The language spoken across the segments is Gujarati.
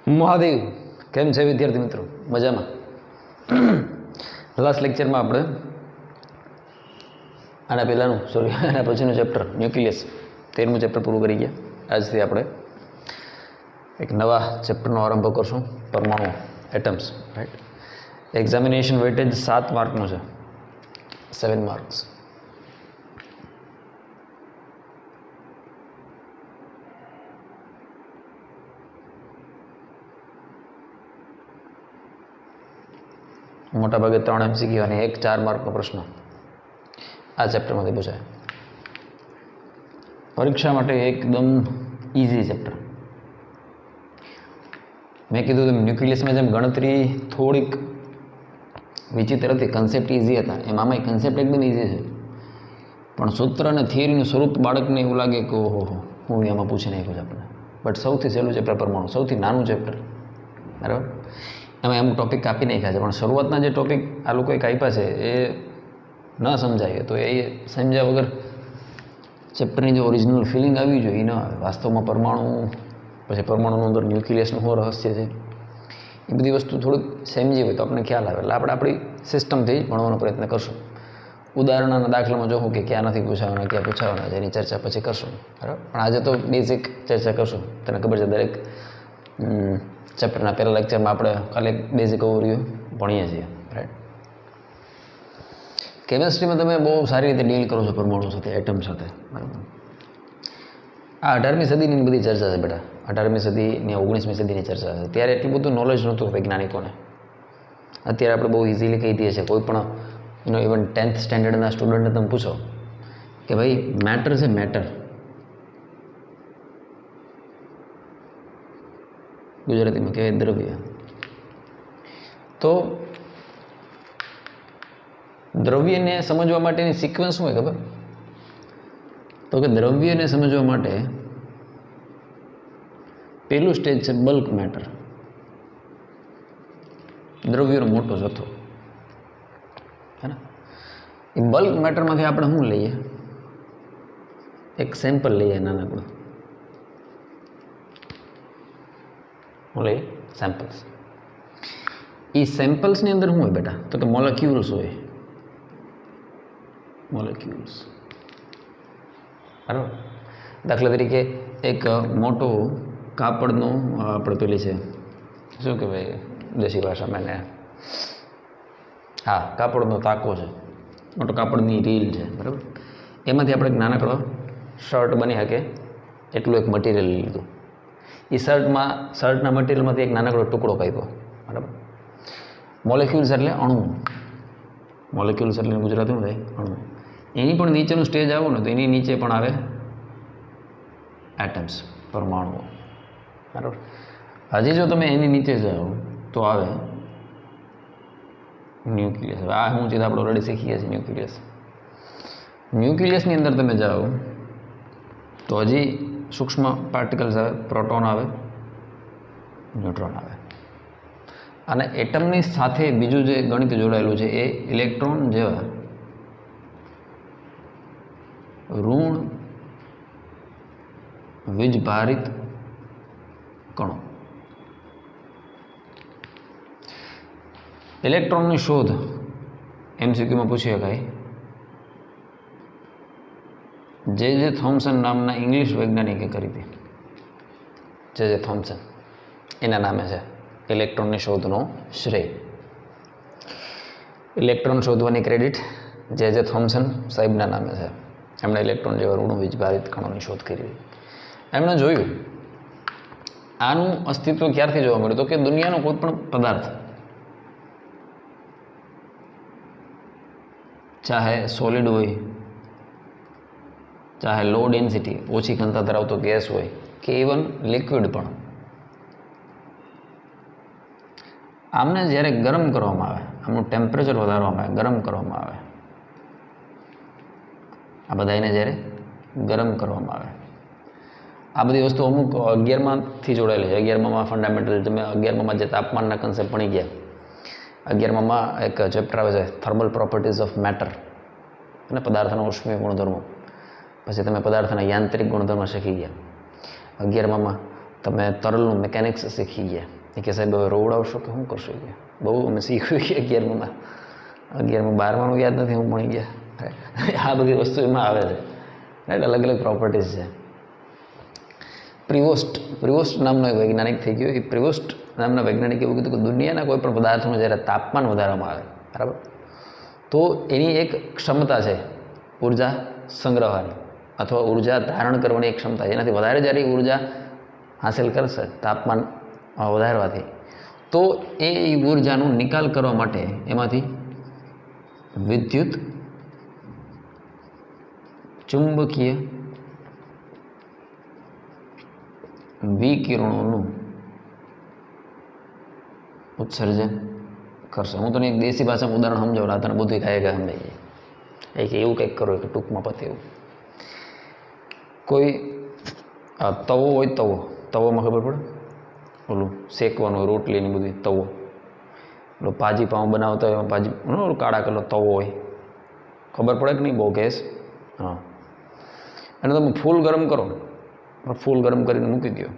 મહાદેવ કેમ છે વિદ્યાર્થી મિત્રો? મજામાં? લાસ્ટ લેક્ચરમાં આપણે આના પહેલાંનું આના પછીનું ચેપ્ટર ન્યુક્લિયસ 13મું ચેપ્ટર પૂરું કરી ગયા. આજથી આપણે એક નવા ચેપ્ટરનો આરંભ કરશું, પરમાણુ, એટમ્સ. રાઈટ. એક્ઝામિનેશન વેટેજ 7 માર્કનું છે, 7 માર્ક્સ. મોટા ભાગે 3 MCQ અને 1 4 માર્કનો પ્રશ્ન આ ચેપ્ટરમાંથી પૂછાય. પરીક્ષા માટે એકદમ ઇઝી ચેપ્ટર. મેં કીધું તેમ ન્યુક્લિયસમાં જેમ ગણતરી થોડીક વિચિત્ર હતી, કન્સેપ્ટ ઇઝી હતા, એમ આમાંય કન્સેપ્ટ એકદમ ઇઝી છે, પણ સૂત્ર અને થિયરીનું સ્વરૂપ બાળકને એવું લાગે કે ઓહો હું એમાં પૂછી નાખ્યું છે આપણને. બટ સૌથી સહેલું ચેપ્ટર પરમાણુ, સૌથી નાનું ચેપ્ટર, બરાબર. એમાં અમુક ટૉપિક કાપી નાખ્યા છે, પણ શરૂઆતના જે ટૉપિક આ લોકોએ કાપ્યા છે એ ન સમજાય તો એ સમજ્યા વગર ચેપ્ટરની જે ઓરિજિનલ ફિલિંગ આવવી જોઈએ એ ન આવે. વાસ્તવમાં પરમાણુ, પછી પરમાણુનું અંદર ન્યુક્લિયસનું શું રહસ્ય છે, એ બધી વસ્તુ થોડીક સમજી હોય તો આપણને ખ્યાલ આવે. એટલે આપણે આપણી સિસ્ટમથી ભણવાનો પ્રયત્ન કરશું. ઉદાહરણના દાખલામાં જોવું કે ક્યાં નથી પૂછાવાના, ક્યાં પૂછાવાના છે, એની ચર્ચા પછી કરશું, બરાબર. પણ આજે તો બેઝિક ચર્ચા કરશું. તને ખબર છે દરેક ચેપ્ટરના પહેલા લેક્ચરમાં આપણે ખાલી બેઝિક ઓવરવ્યૂ ભણીએ છીએ, રાઈટ. કેમેસ્ટ્રીમાં તમે બહુ સારી રીતે ડીલ કરો છો પરમાણુ સાથે, એટમ સાથે, બરાબર. આ 18મી સદીની બધી ચર્ચા છે બેટા, 18મી સદીની 19મી સદીની ચર્ચા છે. ત્યારે એટલું બધું નોલેજ નહોતું વૈજ્ઞાનિકોને. અત્યારે આપણે બહુ ઇઝીલી કહી દઈએ છીએ. કોઈ પણ ઇવન 10th સ્ટેન્ડર્ડના સ્ટુડન્ટને તમે પૂછો કે ભાઈ મેટર છે, મેટર ગુજરાતીમાં કહેવાય દ્રવ્ય. તો દ્રવ્યને સમજવા માટેની સિક્વન્સ શું હોય ખબર? તો કે દ્રવ્યને સમજવા માટે પહેલું સ્ટેજ છે બલ્ક મેટર, દ્રવ્યનો મોટો જથ્થો, હે ને. એ બલ્ક મેટરમાંથી આપણે શું લઈએ? એક સેમ્પલ લઈએ નાનકડું. શું લઈએ? સેમ્પલ્સ. એ સેમ્પલ્સની અંદર શું હોય બેટા? તો કે મોલેક્યુલ્સ હોય, મોલેક્યુલ્સ, બરાબર. દાખલા તરીકે એક મોટો કાપડનો આપણે પેલી છે શું કહેવાય દેશી ભાષામાં એને, હા, કાપડનો તાકો છે, મોટો કાપડની રીલ છે, બરાબર. એમાંથી આપણે એક નાનકડો શર્ટ બની શકે એટલું એક મટીરિયલ લીધું. એ શર્ટના મટીરિયલમાંથી એક નાનકડો ટુકડો કાપ્યો, બરાબર. મોલેક્યુલ્સ એટલે અણુ. મોલેક્યુલ્સ એટલે ગુજરાતીમાં થાય અણુ. એની પણ નીચેનું સ્ટેજ આવો ને તો એની નીચે પણ આવે એટમ્સ, પરમાણુઓ, બરાબર. હજી જો તમે એની નીચે જાઓ તો આવે ન્યુક્લિયસ. હવે આ શું છે આપણે ઓલરેડી શીખીએ છીએ ન્યુક્લિયસ. ન્યુક્લિયસની અંદર તમે જાઓ તો હજી સૂક્ષ્મ પાર્ટિકલ્સ આવે, પ્રોટોન આવે, ન્યુટ્રોન આવે. અને એટમની સાથે બીજું જે ગણિત જોડાયેલું છે એ ઇલેક્ટ્રોન જેવા ઋણ વીજભારિત કણો. ઇલેક્ટ્રોનની શોધ MCQમાં પૂછી શકાય. જે થોમ્સન નામના ઇંગ્લિશ વૈજ્ઞાનિકે કરી હતી. જે થોમ્સન, એના નામે છે ઇલેક્ટ્રોનની શોધનો શ્રેય. ઇલેક્ટ્રોન શોધવાની ક્રેડિટ જે થોમ્સન સાહેબના નામે છે. એમણે ઇલેક્ટ્રોન જેવા ઋણ વીજભારિત કણોની શોધ કરી. એમણે જોયું આનું અસ્તિત્વ ક્યારથી જોવા મળ્યું? તો કે દુનિયાનો કોઈ પણ પદાર્થ, ચાહે સોલિડ હોય, ચાહે લો ડેન્સિટી, ઓછી ઘનતા ધરાવતો ગેસ હોય, કે ઇવન લિક્વિડ પણ, આમને જ્યારે ગરમ કરવામાં આવે, આમનું ટેમ્પરેચર વધારવામાં આવે, ગરમ કરવામાં આવે, આ બધા એને જ્યારે ગરમ કરવામાં આવે, આ બધી વસ્તુ અમુક 11માંથી જોડાયેલી છે. 11માં ફંડામેન્ટલ, તમે 11માં જે તાપમાનના કન્સેપ્ટ ભણી ગયા, 11માં એક ચેપ્ટર આવે છે થર્મલ પ્રોપર્ટીઝ ઓફ મેટર, અને પદાર્થના ઉષ્મીય ગુણધર્મો. પછી તમે પદાર્થના યાંત્રિક ગુણધર્મો શીખી ગયા. 11માં તમે તરલનું મિકેનિક્સ શીખી ગયા. એ કે સાહેબ હવે રોવડાવશો કે શું કરશો કે બહુ અમે શીખ્યું કે 11માં 12માનું યાદ નથી, હું ભણી ગયા. આ બધી વસ્તુ એમાં આવે છે, રાઈટ. અલગ અલગ પ્રોપર્ટીઝ છે. પ્રિવોસ્ટ નામનો એક વૈજ્ઞાનિક થઈ ગયો. એ પ્રિવોસ્ટ નામના વૈજ્ઞાનિકે એવું કીધું કે દુનિયાના કોઈ પણ પદાર્થનું જ્યારે તાપમાન વધારવામાં આવે, બરાબર, તો એની એક ક્ષમતા છે ઉર્જા સંગ્રહવાની અથવા ઉર્જા ધારણ કરવાની એક ક્ષમતા છે. એનાથી વધારે જ્યારે ઉર્જા હાંસિલ કરશે તાપમાન વધારવાથી, તો એ ઉર્જાનો નિકાલ કરવા માટે એમાંથી વિદ્યુત ચુંબકીય વિકિરણોનું ઉત્સર્જન કરશે. હું તને એક દેશી ભાષામાં ઉદાહરણ સમજાવું, તને બધું કાંઈ કાંઈ સમજાઈ જાય. કે એવું કંઈક કરો કે ટૂંકમાં પતે એવું. કોઈ તવો હોય, તવોમાં ખબર પડે, ઓલું શેકવાનું રોટલીની બધી તવો, ઓલો ભાજી પાઉં બનાવતા હોય એમાં ભાજી કાળા કલર તવો હોય, ખબર પડે કે નહીં બહુ ગેસ? હા. અને તમે ફૂલ ગરમ કરો, ફૂલ ગરમ કરીને મૂકી દો,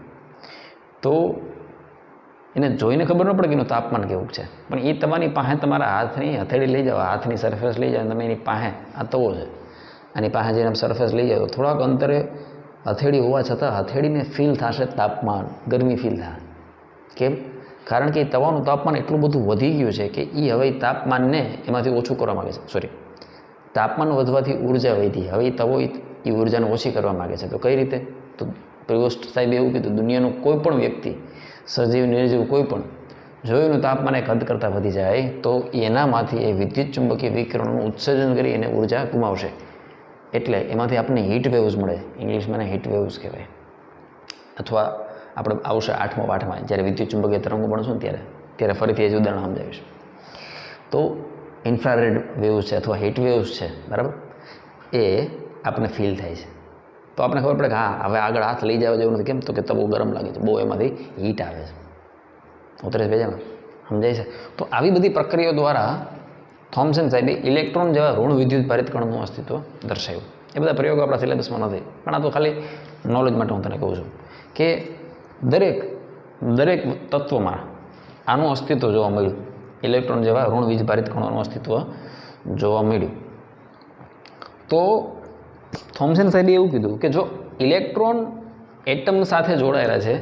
તો એને જોઈને ખબર ન પડે કે એનું તાપમાન કેવું છે. પણ એ તમારી પાસે તમારા હાથની હથેળી લઈ જાઓ, હાથની સરફેસ લઈ જાઓ, તમે એની પાસે આ તવો છે, આની પાસે જઈને સરફેસ લઈ જાઓ, થોડાક અંતરે હથેળી હોવા છતાં હથેળીને ફીલ થશે તાપમાન, ગરમી ફીલ થાય. કેમ? કારણ કે એ તવાનું તાપમાન એટલું બધું વધી ગયું છે કે એ હવે તાપમાનને એમાંથી ઓછું કરવા માગે છે. તાપમાન વધવાથી ઉર્જા વધી, હવે એ તવો એ ઉર્જાને ઓછી કરવા માગે છે. તો કઈ રીતે? તો પ્રિવોસ્ટ સાહેબે એવું કીધું, દુનિયાનું કોઈ પણ વ્યક્તિ, સજીવ નિર્જીવ કોઈ પણ, જો એનું તાપમાન એક હદ કરતાં વધી જાય તો એનામાંથી એ વિદ્યુત ચુંબકીય વિકિરણોનું ઉત્સર્જન કરી એને ઉર્જા ગુમાવશે. એટલે એમાંથી આપણને હીટ વેવ્સ મળે, ઇંગ્લિશમાં હીટ વેવ્સ કહેવાય. અથવા આપણે આવશે 8મા પાઠમાં જ્યારે વિદ્યુત ચુંબકીય તરંગો ભણશું ને ત્યારે ફરીથી એ જ ઉદાહરણ સમજાવીશ. તો ઇન્ફ્રારેડ વેવ્સ છે અથવા હીટ વેવ્સ છે, બરાબર, એ આપણને ફીલ થાય છે. તો આપણે ખબર પડે કે હા, હવે આગળ હાથ લઈ જવા જેવું નથી. કેમ? તો કે તવો ગરમ લાગે છે, બહુ એમાંથી હીટ આવે છે. ઉતરે ભેજામાં સમજાય છે. તો આવી બધી પ્રક્રિયાઓ દ્વારા થોમ્સન સાહેબે ઇલેક્ટ્રોન જેવા ઋણ વિદ્યુત ભારિત કણનું અસ્તિત્વ દર્શાવ્યું. એ બધા પ્રયોગો આપણા સિલેબસમાં નથી, પણ આ તો ખાલી નોલેજ માટે હું તને કહું છું કે દરેક તત્વમાં આનું અસ્તિત્વ જોવા મળ્યું. ઇલેક્ટ્રોન જેવા ઋણ વીજ ભારિત કણોનું અસ્તિત્વ જોવા મળ્યું. તો થોમ્સન સાહેબે એવું કીધું કે જો ઇલેક્ટ્રોન એટમ સાથે જોડાયેલા છે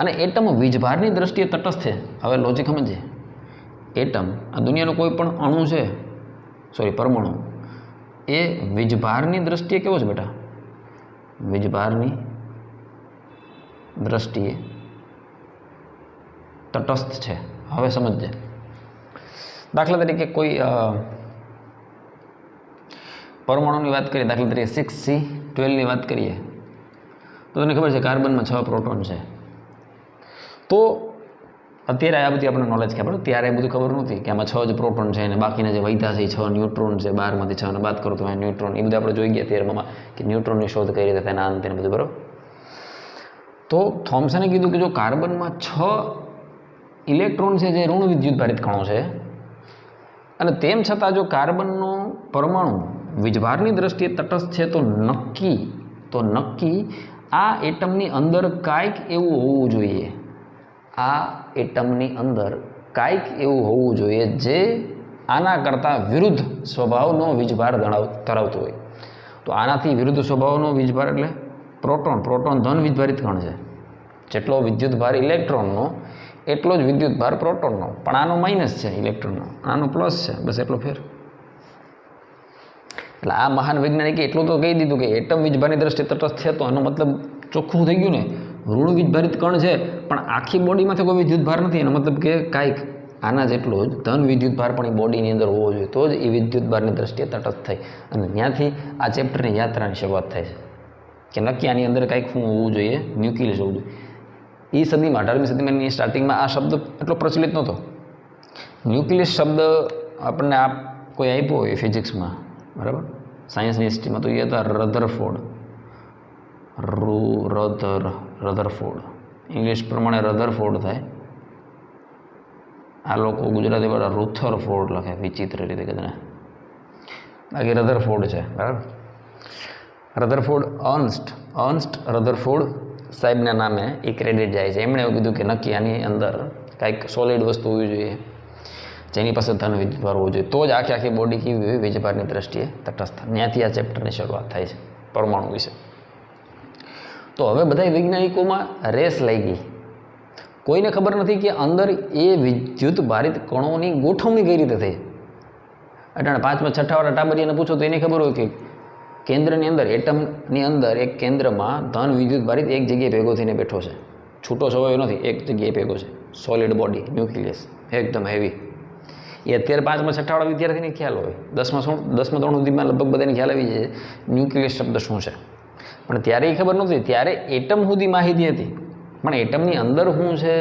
અને એટમ વીજભારની દ્રષ્ટિએ તટસ્થ છે. હવે લોજિક સમજીએ. એટમ, આ દુનિયાનો કોઈ પણ અણુ છે, પરમાણુ, એ વીજભારની દ્રષ્ટિએ કેવો છે બેટા? વીજભારની દ્રષ્ટિએ તટસ્થ છે. હવે સમજજે. દાખલા તરીકે કોઈ પરમાણુની વાત કરીએ, દાખલા તરીકે 6C12ની વાત કરીએ, તો તને ખબર છે કાર્બનમાં 6 પ્રોટોન છે. તો અત્યારે આ બધી આપણને નોલેજ ખબર, ત્યારે એ બધું ખબર નહોતી કે આમાં 6 જ પ્રોટોન છે અને બાકીના જે વધ્યા છે એ 6 ન્યુટ્રોન છે. 12માંથી 6 ને બાદ કરો તો ન્યુટ્રોન, એ બધું આપણે જોઈ ગયા 13માં કે ન્યુટ્રોનની શોધ કઈ રીતે થાય, અંતે બધું, બરાબર. તો થોમ્સને કીધું કે જો કાર્બનમાં 6 ઇલેક્ટ્રોન છે જે ઋણ વિદ્યુત ભારિત કણો છે, અને તેમ છતાં જો કાર્બનનો પરમાણુ વીજભારની દ્રષ્ટિએ તટસ્થ છે, તો નક્કી આ એટમની અંદર કાંઈક એવું હોવું જોઈએ, આ એટમની અંદર કાંઈક એવું હોવું જોઈએ જે આના કરતાં વિરુદ્ધ સ્વભાવનો વીજભાર ધરાવતો હોય. તો આનાથી વિરુદ્ધ સ્વભાવનો વીજભાર એટલે પ્રોટોન ધન વીજભારિત કણ છે. જેટલો વિદ્યુતભાર ઇલેક્ટ્રોનનો એટલો જ વિદ્યુતભાર પ્રોટોનનો, પણ આનો માઇનસ છે ઇલેક્ટ્રોનનો, આનો પ્લસ છે, બસ એટલો ફેર. એટલે આ મહાન વૈજ્ઞાનિકે એટલું તો કહી દીધું કે એટમ વીજભારની દ્રષ્ટિએ તટસ્થ છે, તો આનો મતલબ ચોખ્ખું થઈ ગયું ને, ઋણ વીજભારિત કણ છે પણ આખી બોડીમાંથી કોઈ વિદ્યુતભાર નથી. એનો મતલબ કે કાંઈક આના જેટલો જ ધન વિદ્યુતભાર પણ એ બોડીની અંદર હોવો જોઈએ, તો જ એ વિદ્યુતભારની દ્રષ્ટિએ તટસ્થ થઈ. અને ત્યાંથી આ ચેપ્ટરની યાત્રાની શરૂઆત થાય છે કે નક્કી આની અંદર કાંઈક શું હોવું જોઈએ, ન્યુક્લિયસ હોવું જોઈએ. એ સદીમાં 18મી સદીમાંની સ્ટાર્ટિંગમાં આ શબ્દ એટલો પ્રચલિત નહોતો. ન્યુક્લિયસ શબ્દ આપણને કોઈ આપ્યો હોય ફિઝિક્સમાં, બરાબર, સાયન્સની હિસ્ટ્રીમાં, તો એ હતા રધરફોર્ડ. ઇંગ્લિશ પ્રમાણે રધરફોર્ડ થાય. આ લોકો ગુજરાતી વાળા રુથરફોર્ડ લખે, વિચિત્ર રીતે કદાચ, બાકી રધરફોર્ડ છે, બરાબર. રધરફોર્ડ, અર્ન્સ્ટ રધરફોર્ડ સાહેબના નામે એ ક્રેડિટ જાય છે. એમણે એવું કીધું કે નક્કી આની અંદર કાંઈક સોલિડ વસ્તુ હોવી જોઈએ જેની પાસે ધન વિદ્યુતભાર હોવો જોઈએ, તો જ આખી બોડી કેવી હોય વીજભારની દ્રષ્ટિએ તટસ્થ. ત્યાંથી આ ચેપ્ટરની શરૂઆત થાય છે પરમાણુ વિશે. તો હવે બધા વૈજ્ઞાનિકોમાં રેસ લાગી. કોઈને ખબર નથી કે અંદર એ વિદ્યુત ભારિત કણોની ગોઠવણી કઈ રીતે થઈ. અટાણે 5મા 6ઠાવાળા ટાબરિયાને પૂછો તો એને ખબર હોય કે કેન્દ્રની અંદર એટમની અંદર એક કેન્દ્રમાં ધન વિદ્યુત ભારિત એક જગ્યાએ ભેગો થઈને બેઠો છે, છૂટો છવાયો નથી, એક જગ્યાએ ભેગો છે. સોલિડ બોડી ન્યુક્લિયસ એકદમ હેવી. એ અત્યારે 5મા 6ઠાવાળા વિદ્યાર્થીને ખ્યાલ હોય, 10મા ધોરણ સુધીમાં લગભગ બધાને ખ્યાલ આવી જાય ન્યુક્લિયસ શબ્દ શું છે. પણ ત્યારે એ ખબર નહોતી. ત્યારે એટમ સુધી માહિતી હતી, પણ એટમની અંદર શું છે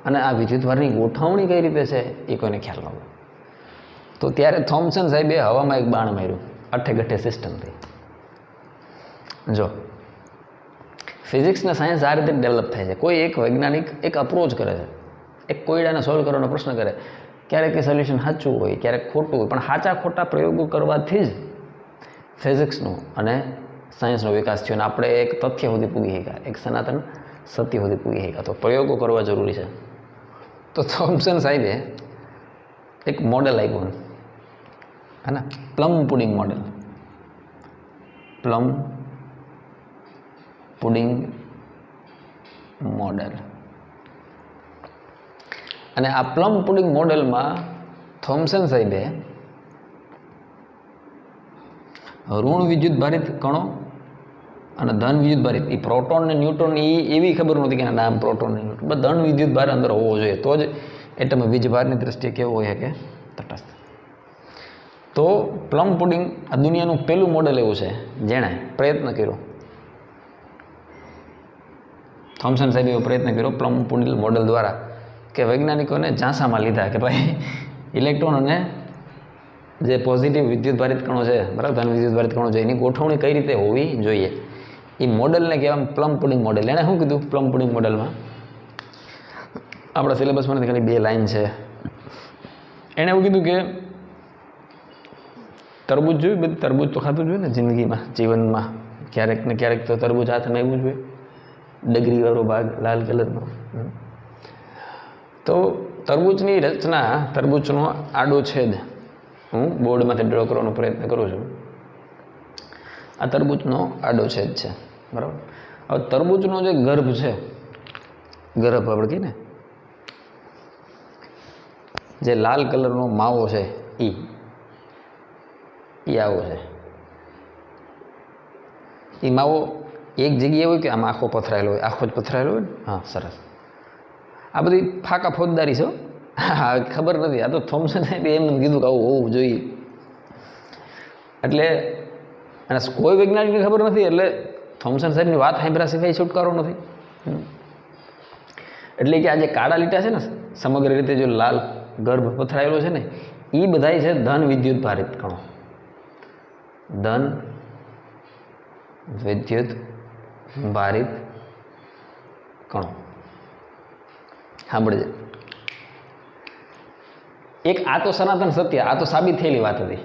અને આ વિદ્યુતભારની ગોઠવણી કઈ રીતે છે એ કોઈને ખ્યાલ નહોતો. તો ત્યારે થોમ્સન સાહેબે હવામાં એક બાણ માર્યું અઠે ગઠે સિસ્ટમથી. જો ફિઝિક્સ ને સાયન્સ આ રીતે ડેવલપ થાય છે. કોઈ એક વૈજ્ઞાનિક એક અપ્રોચ કરે છે, એક કોયડાને સોલ્વ કરવાનો પ્રશ્ન કરે, ક્યારેક એ સોલ્યુશન સાચું હોય, ક્યારેક ખોટું હોય, પણ સાચા ખોટા પ્રયોગો કરવાથી જ ફિઝિક્સનો અને સાયન્સનો વિકાસ થયો. અને આપણે એક તથ્ય સુધી પૂગી શક્યા, એક સનાતન સત્ય સુધી પૂગી શક્યા. તો પ્રયોગો કરવા જરૂરી છે. તો થોમ્સન સાહેબે એક મોડેલ આપ્યું, હે ને, plum pudding model. Plum pudding model. અને આ પ્લમ પુડિંગ મોડેલમાં થોમ્સન સાહેબે ઋણ વિદ્યુત ભારિત કણો અને ધન વિદ્યુત ભારિત, એ પ્રોટોન ને ન્યુટ્રોન એ એવી ખબર નહોતી કે નામ પ્રોટોન ને ન્યુટ્રોન, but ધન વિદ્યુત ભાર અંદર હોવો જોઈએ, તો જ એટમ વીજભારની દ્રષ્ટિએ કેવો હોય કે તટસ્થ. તો પ્લમ પુડિંગ આ દુનિયાનું પહેલું મોડેલ એવું છે જેણે પ્રયત્ન કર્યો. થોમ્સન સાહેબે એવો પ્રયત્ન કર્યો પ્લમ પુડિંગ મોડેલ દ્વારા કે વૈજ્ઞાનિકોને ઝાંસામાં લીધા કે ભાઈ ઇલેક્ટ્રોન અને જે પોઝિટિવ વિદ્યુત ભારિત કણો છે, બરાબર, ધન વિદ્યુત ભારિત કણો છે, એની ગોઠવણી કઈ રીતે હોવી જોઈએ. એ મોડેલને કહેવામાં પ્લમ પુડિંગ મોડેલ. એણે શું કીધું પ્લમ પુડિંગ મોડેલમાં? આપણા સિલેબસમાં ખાલી 2 લાઈન છે. એણે એવું કીધું કે તરબૂચ જોયું, બધું તરબૂચ તો ખાતું જોઈએ ને જિંદગીમાં, જીવનમાં ક્યારેક ને ક્યારેક તો તરબૂચ હાથમાં આવવું જોઈએ, ડગરીવાળો ભાગ લાલ કલરનો. તો તરબૂચની રચના, તરબૂચનો આડો છેદ હું બોર્ડમાંથી ડ્રો કરવાનો પ્રયત્ન કરું છું. આ તરબૂચનો આડો છેદ છે, બરાબર. હવે તરબૂચનો જે ગર્ભ છે, ગર્ભ આપણે કહીએ ને, જે લાલ કલરનો માવો છે એ આવો છે. એ માવો એક જગ્યાએ હોય કે આમ આખો પથરાયેલો હોય? આખો જ પથરાયેલો હોય ને? હા, સરસ. આ બધી ફાકા ફોજદારી છે. હા, ખબર નથી. આ તો થોમ્સન સાહેબે એમ કીધું કે આવું હોવું જોઈએ. એટલે અને કોઈ વૈજ્ઞાનિકને ખબર નથી, એટલે થોમ્સન સાહેબની વાત સાંભળ્યા સિવાય છુટકારો નથી. એટલે કે આ જે કાળા લીટા છે ને, સમગ્ર રીતે જો લાલ ગર્ભ પથરાયેલો છે ને, એ બધાય છે ધન વિદ્યુત ભારિત કણો. ધન વિદ્યુત ભારિત કણો. સાંભળજે, એક આ તો સનાતન સત્ય, આ તો સાબિત થયેલી વાત હતી.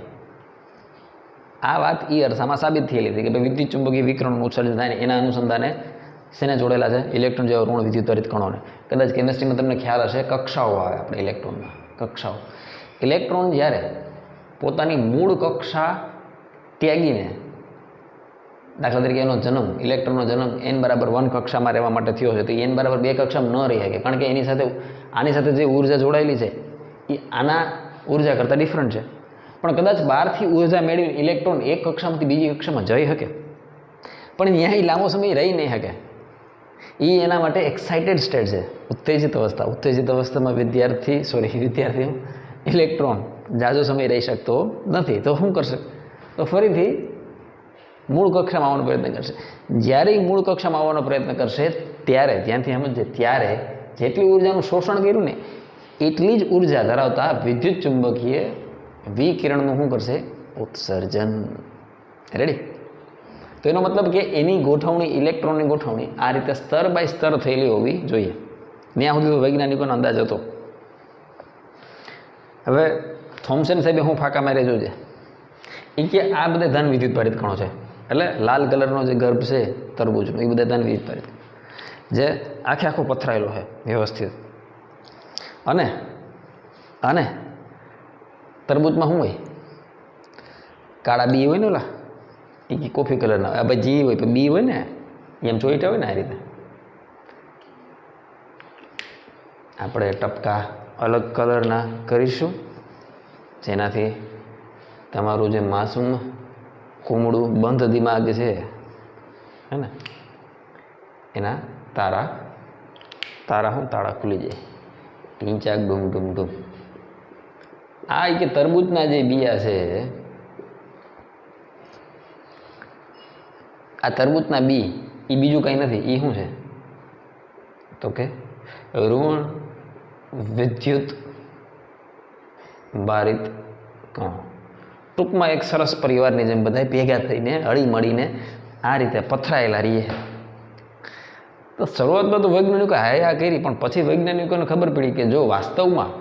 આ વાત એ અરસામાં સાબિત થયેલી હતી કે ભાઈ વિદ્યુત ચુંબકીય વિકિરણનું ઉત્સર્જન થાય ને એના અનુસંધાને શેને જોડેલા છે? ઇલેક્ટ્રોન જેવા ઋણ વિદ્યુત ભારિત કણોને. કદાચ કેમિસ્ટ્રીમાં તમને ખ્યાલ હશે, કક્ષાઓ આવે આપણે ઇલેક્ટ્રોનમાં, કક્ષાઓ. ઇલેક્ટ્રોન જ્યારે પોતાની મૂળ કક્ષા ત્યાગીને, દાખલા તરીકે એનો જન્મ, ઇલેક્ટ્રોનનો જન્મ n=1 કક્ષામાં રહેવા માટે થયો છે, તો n=2 કક્ષામાં ન રહી શકે, કારણ કે એની સાથે આની સાથે જે ઉર્જા જોડાયેલી છે એ આના ઉર્જા કરતાં ડિફરન્ટ છે. પણ કદાચ બહારથી ઉર્જા મેળવીને ઇલેક્ટ્રોન એક કક્ષામાંથી બીજી કક્ષામાં જઈ શકે, પણ ત્યાં લાંબો સમય રહી નહીં શકે. એ એના માટે એક્સાઇટેડ સ્ટેટ છે, ઉત્તેજિત અવસ્થા. ઉત્તેજિત અવસ્થામાં વિદ્યાર્થી ઇલેક્ટ્રોન ઝાઝો સમય રહી શકતો નથી. તો શું કરશે? તો ફરીથી મૂળ કક્ષામાં આવવાનો પ્રયત્ન કરશે. જ્યારે એ મૂળ કક્ષામાં આવવાનો પ્રયત્ન કરશે ત્યારે, ત્યાંથી સમજશે, ત્યારે જેટલી ઉર્જાનું શોષણ કર્યું ને એટલી જ ઉર્જા ધરાવતા વિદ્યુત ચુંબકીય વિકિરણનું શું કરશે? ઉત્સર્જન. રેડી? તો એનો મતલબ કે એની ગોઠવણી, ઇલેક્ટ્રોનની ગોઠવણી આ રીતે સ્તર બાય સ્તર થયેલી હોવી જોઈએ. ત્યાં સુધી તો વૈજ્ઞાનિકોનો અંદાજ હતો. હવે થોમ્સન સાહેબે હું ફાંકા મારે જોજે, એ કે આ બધા ધન વિદ્યુત ભારિત કણો છે, એટલે લાલ કલરનો જે ગર્ભ છે તરબૂચનો, એ બધા ધન વિદ્યુત ભારિત. જે આખે આખો પથરાયેલો છે વ્યવસ્થિત. અને અને તરબૂચમાં શું હોય? કાળા બી હોય ને, ઓલા એ કોફી કલરના, આ ભાઈ જી હોય પણ બી હોય ને, એમ ચોઈટા હોય ને આ રીતે. આપણે ટપકા અલગ કલરના કરીશું, જેનાથી તમારું જે માસૂમ કુમળું બંધ દિમાગ છે હે ને, એના તારા શું તાળા ખુલી જાય. ટીંચાક ડૂમ ડૂમ ડૂમ. આ કે તરબૂચના જે બિયા છે, આ તરબૂચના બી એ બીજું કંઈ નથી. એ શું છે તો કે ઋણ વિદ્યુત બારિત કણો. ટૂંકમાં એક સરસ પરિવારની જેમ બધા ભેગા થઈને હળી મળીને આ રીતે પથરાયેલા રહીએ. તો શરૂઆતમાં તો વૈજ્ઞાનિકો હાયા કરી, પણ પછી વૈજ્ઞાનિકોને ખબર પડી કે જો વાસ્તવમાં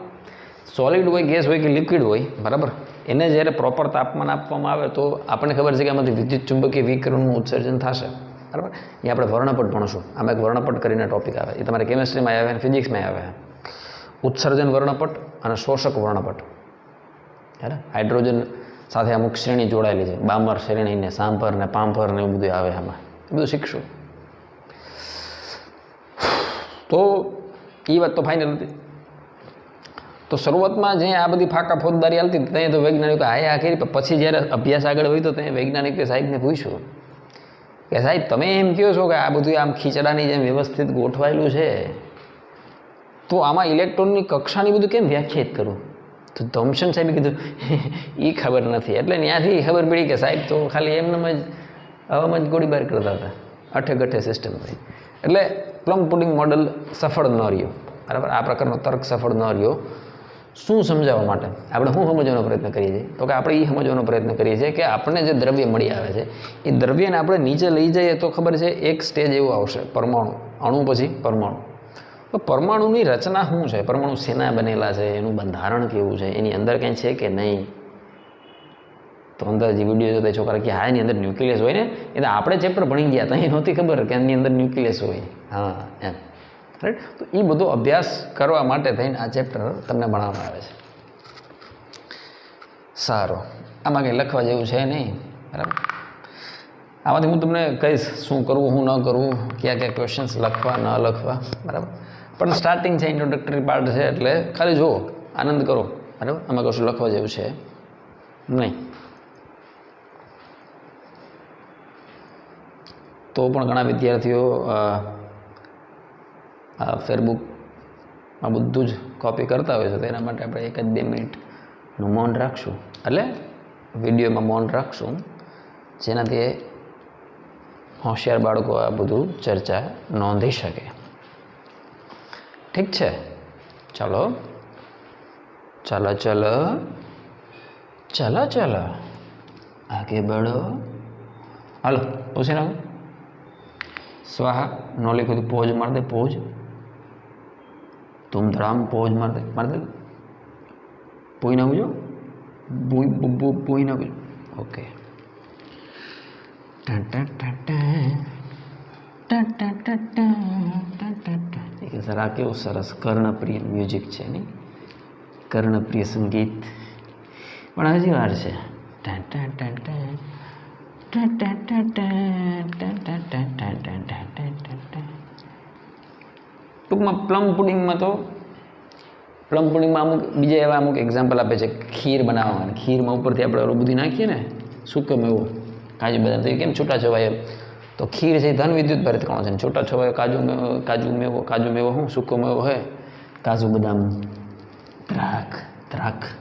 સોલિડ હોય, ગેસ હોય કે લિક્વિડ હોય, બરાબર, એને જ્યારે પ્રોપર તાપમાન આપવામાં આવે તો આપણને ખબર છે કે આમાંથી વિદ્યુત ચુંબકીય વિકિરણનું ઉત્સર્જન થશે, બરાબર. એ આપણે વર્ણપટ ભણશું. આમાં એક વર્ણપટ કરીને ટોપિક આવે, એ તમારે કેમિસ્ટ્રીમાં આવે અને ફિઝિક્સમાં આવે. ઉત્સર્જન વર્ણપટ અને શોષક વર્ણપટ. બરાબર. હાઇડ્રોજન સાથે અમુક શ્રેણી જોડાયેલી છે, બામર શ્રેણી ને સાંભર ને પાંભર ને એવું બધું આવે. આમાં એ બધું શીખશું. તો એ વાત તો ફાઇનલ હતી. તો શરૂઆતમાં જે આ બધી ફાકા ફોજદારી હાલતી ત્યાં તો વૈજ્ઞાનિકો હાયા કરી, પછી જ્યારે અભ્યાસ આગળ હોય તો ત્યાં વૈજ્ઞાનિકે સાહેબને પૂછ્યું કે સાહેબ તમે એમ કહો છો કે આ બધું આમ ખીચડાની જેમ વ્યવસ્થિત ગોઠવાયેલું છે, તો આમાં ઇલેક્ટ્રોનની કક્ષાની બધું કેમ વ્યાખ્યાયિત કરું? તો થોમ્સન સાહેબે કીધું એ ખબર નથી. એટલે ત્યાંથી ખબર પડી કે સાહેબ તો ખાલી એમનેમ જ હવામાં જ ગોળીબાર કરતા હતા, અઠે ગઠે સિસ્ટમ થઈ. એટલે પ્લમ પુડિંગ મોડલ સફળ ન રહ્યો, બરાબર. આ પ્રકારનો તર્ક સફળ ન રહ્યો. શું સમજાવવા માટે આપણે શું સમજવાનો પ્રયત્ન કરીએ છીએ? તો કે આપણે એ સમજવાનો પ્રયત્ન કરીએ છીએ કે આપણને જે દ્રવ્ય મળી આવે છે એ દ્રવ્યને આપણે નીચે લઈ જઈએ તો ખબર છે એક સ્ટેજ એવું આવશે, પરમાણુ, અણુ પછી પરમાણુ. તો પરમાણુની રચના શું છે, પરમાણુ શેના બનેલા છે, એનું બંધારણ કેવું છે, એની અંદર કંઈ છે કે નહીં? તો અંદર જે વિડીયો જોતા છોકરા કે હા એની અંદર ન્યુક્લિયસ હોય ને, એ તો આપણે ચેપ્ટર ભણી ગયા ત્યાં એ નહોતી ખબર કે એની અંદર ન્યુક્લિયસ હોય. હા એમ, રાઈટ. તો એ બધો અભ્યાસ કરવા માટે થઈને આ ચેપ્ટર તમને ભણાવવામાં આવે છે. સારું, આમાં કંઈ લખવા જેવું છે નહીં, બરાબર. આમાંથી હું તમને કહીશ શું કરવું, શું ન કરવું, કયા કયા ક્વેશ્ચન્સ લખવા ન લખવા, બરાબર. પણ સ્ટાર્ટિંગ છે, ઇન્ટ્રોડક્ટરી પાર્ટ છે, એટલે ખાલી જુઓ, આનંદ કરો, બરાબર. આમાં કશું લખવા જેવું છે નહીં. તો પણ ઘણા વિદ્યાર્થીઓ ફેસબુકમાં બધું જ કોપી કરતા હોય છે, તો એના માટે આપણે 1-2 મિનિટનું મૌન રાખશું, એટલે વિડીયોમાં મૌન રાખશું, જેનાથી હોશિયાર બાળકો આ બધું ચર્ચા નોંધી શકે. ઠીક છે, ચાલો ચાલો ચાલો ચાલો ચાલો આગે બઢો. હાલો પૂછી નાખો. સ્વાહા નો લખ્યું તો પોજ માર દે, પોજ ધૂમધડામ પોજ માર દે, માર દે. પોઈ નાખજો, પોઈ નાખજો. ઓકે. જરા કેવું સરસ કર્ણપ્રિય મ્યુઝિક છે નહીં, કર્ણપ્રિય સંગીત. પણ હજી વાર છે. ટૂંકમાં પ્લમ પુડિંગમાં અમુક બીજા એવા અમુક એક્ઝામ્પલ આપે છે. ખીર બનાવવાની, ખીરમાં ઉપરથી આપણે ઓલું બધું નાખીએ ને, સૂકો મેવો, કાજુ બદામ, તો એ કેમ છૂટા છવાય? તો ખીર છે ધન વિદ્યુત ભરિત કણો છે, છૂટા છવાયો કાજુ મેવો શું સૂકો મેવો હોય, કાજુ બદામ, દ્રાક્ષ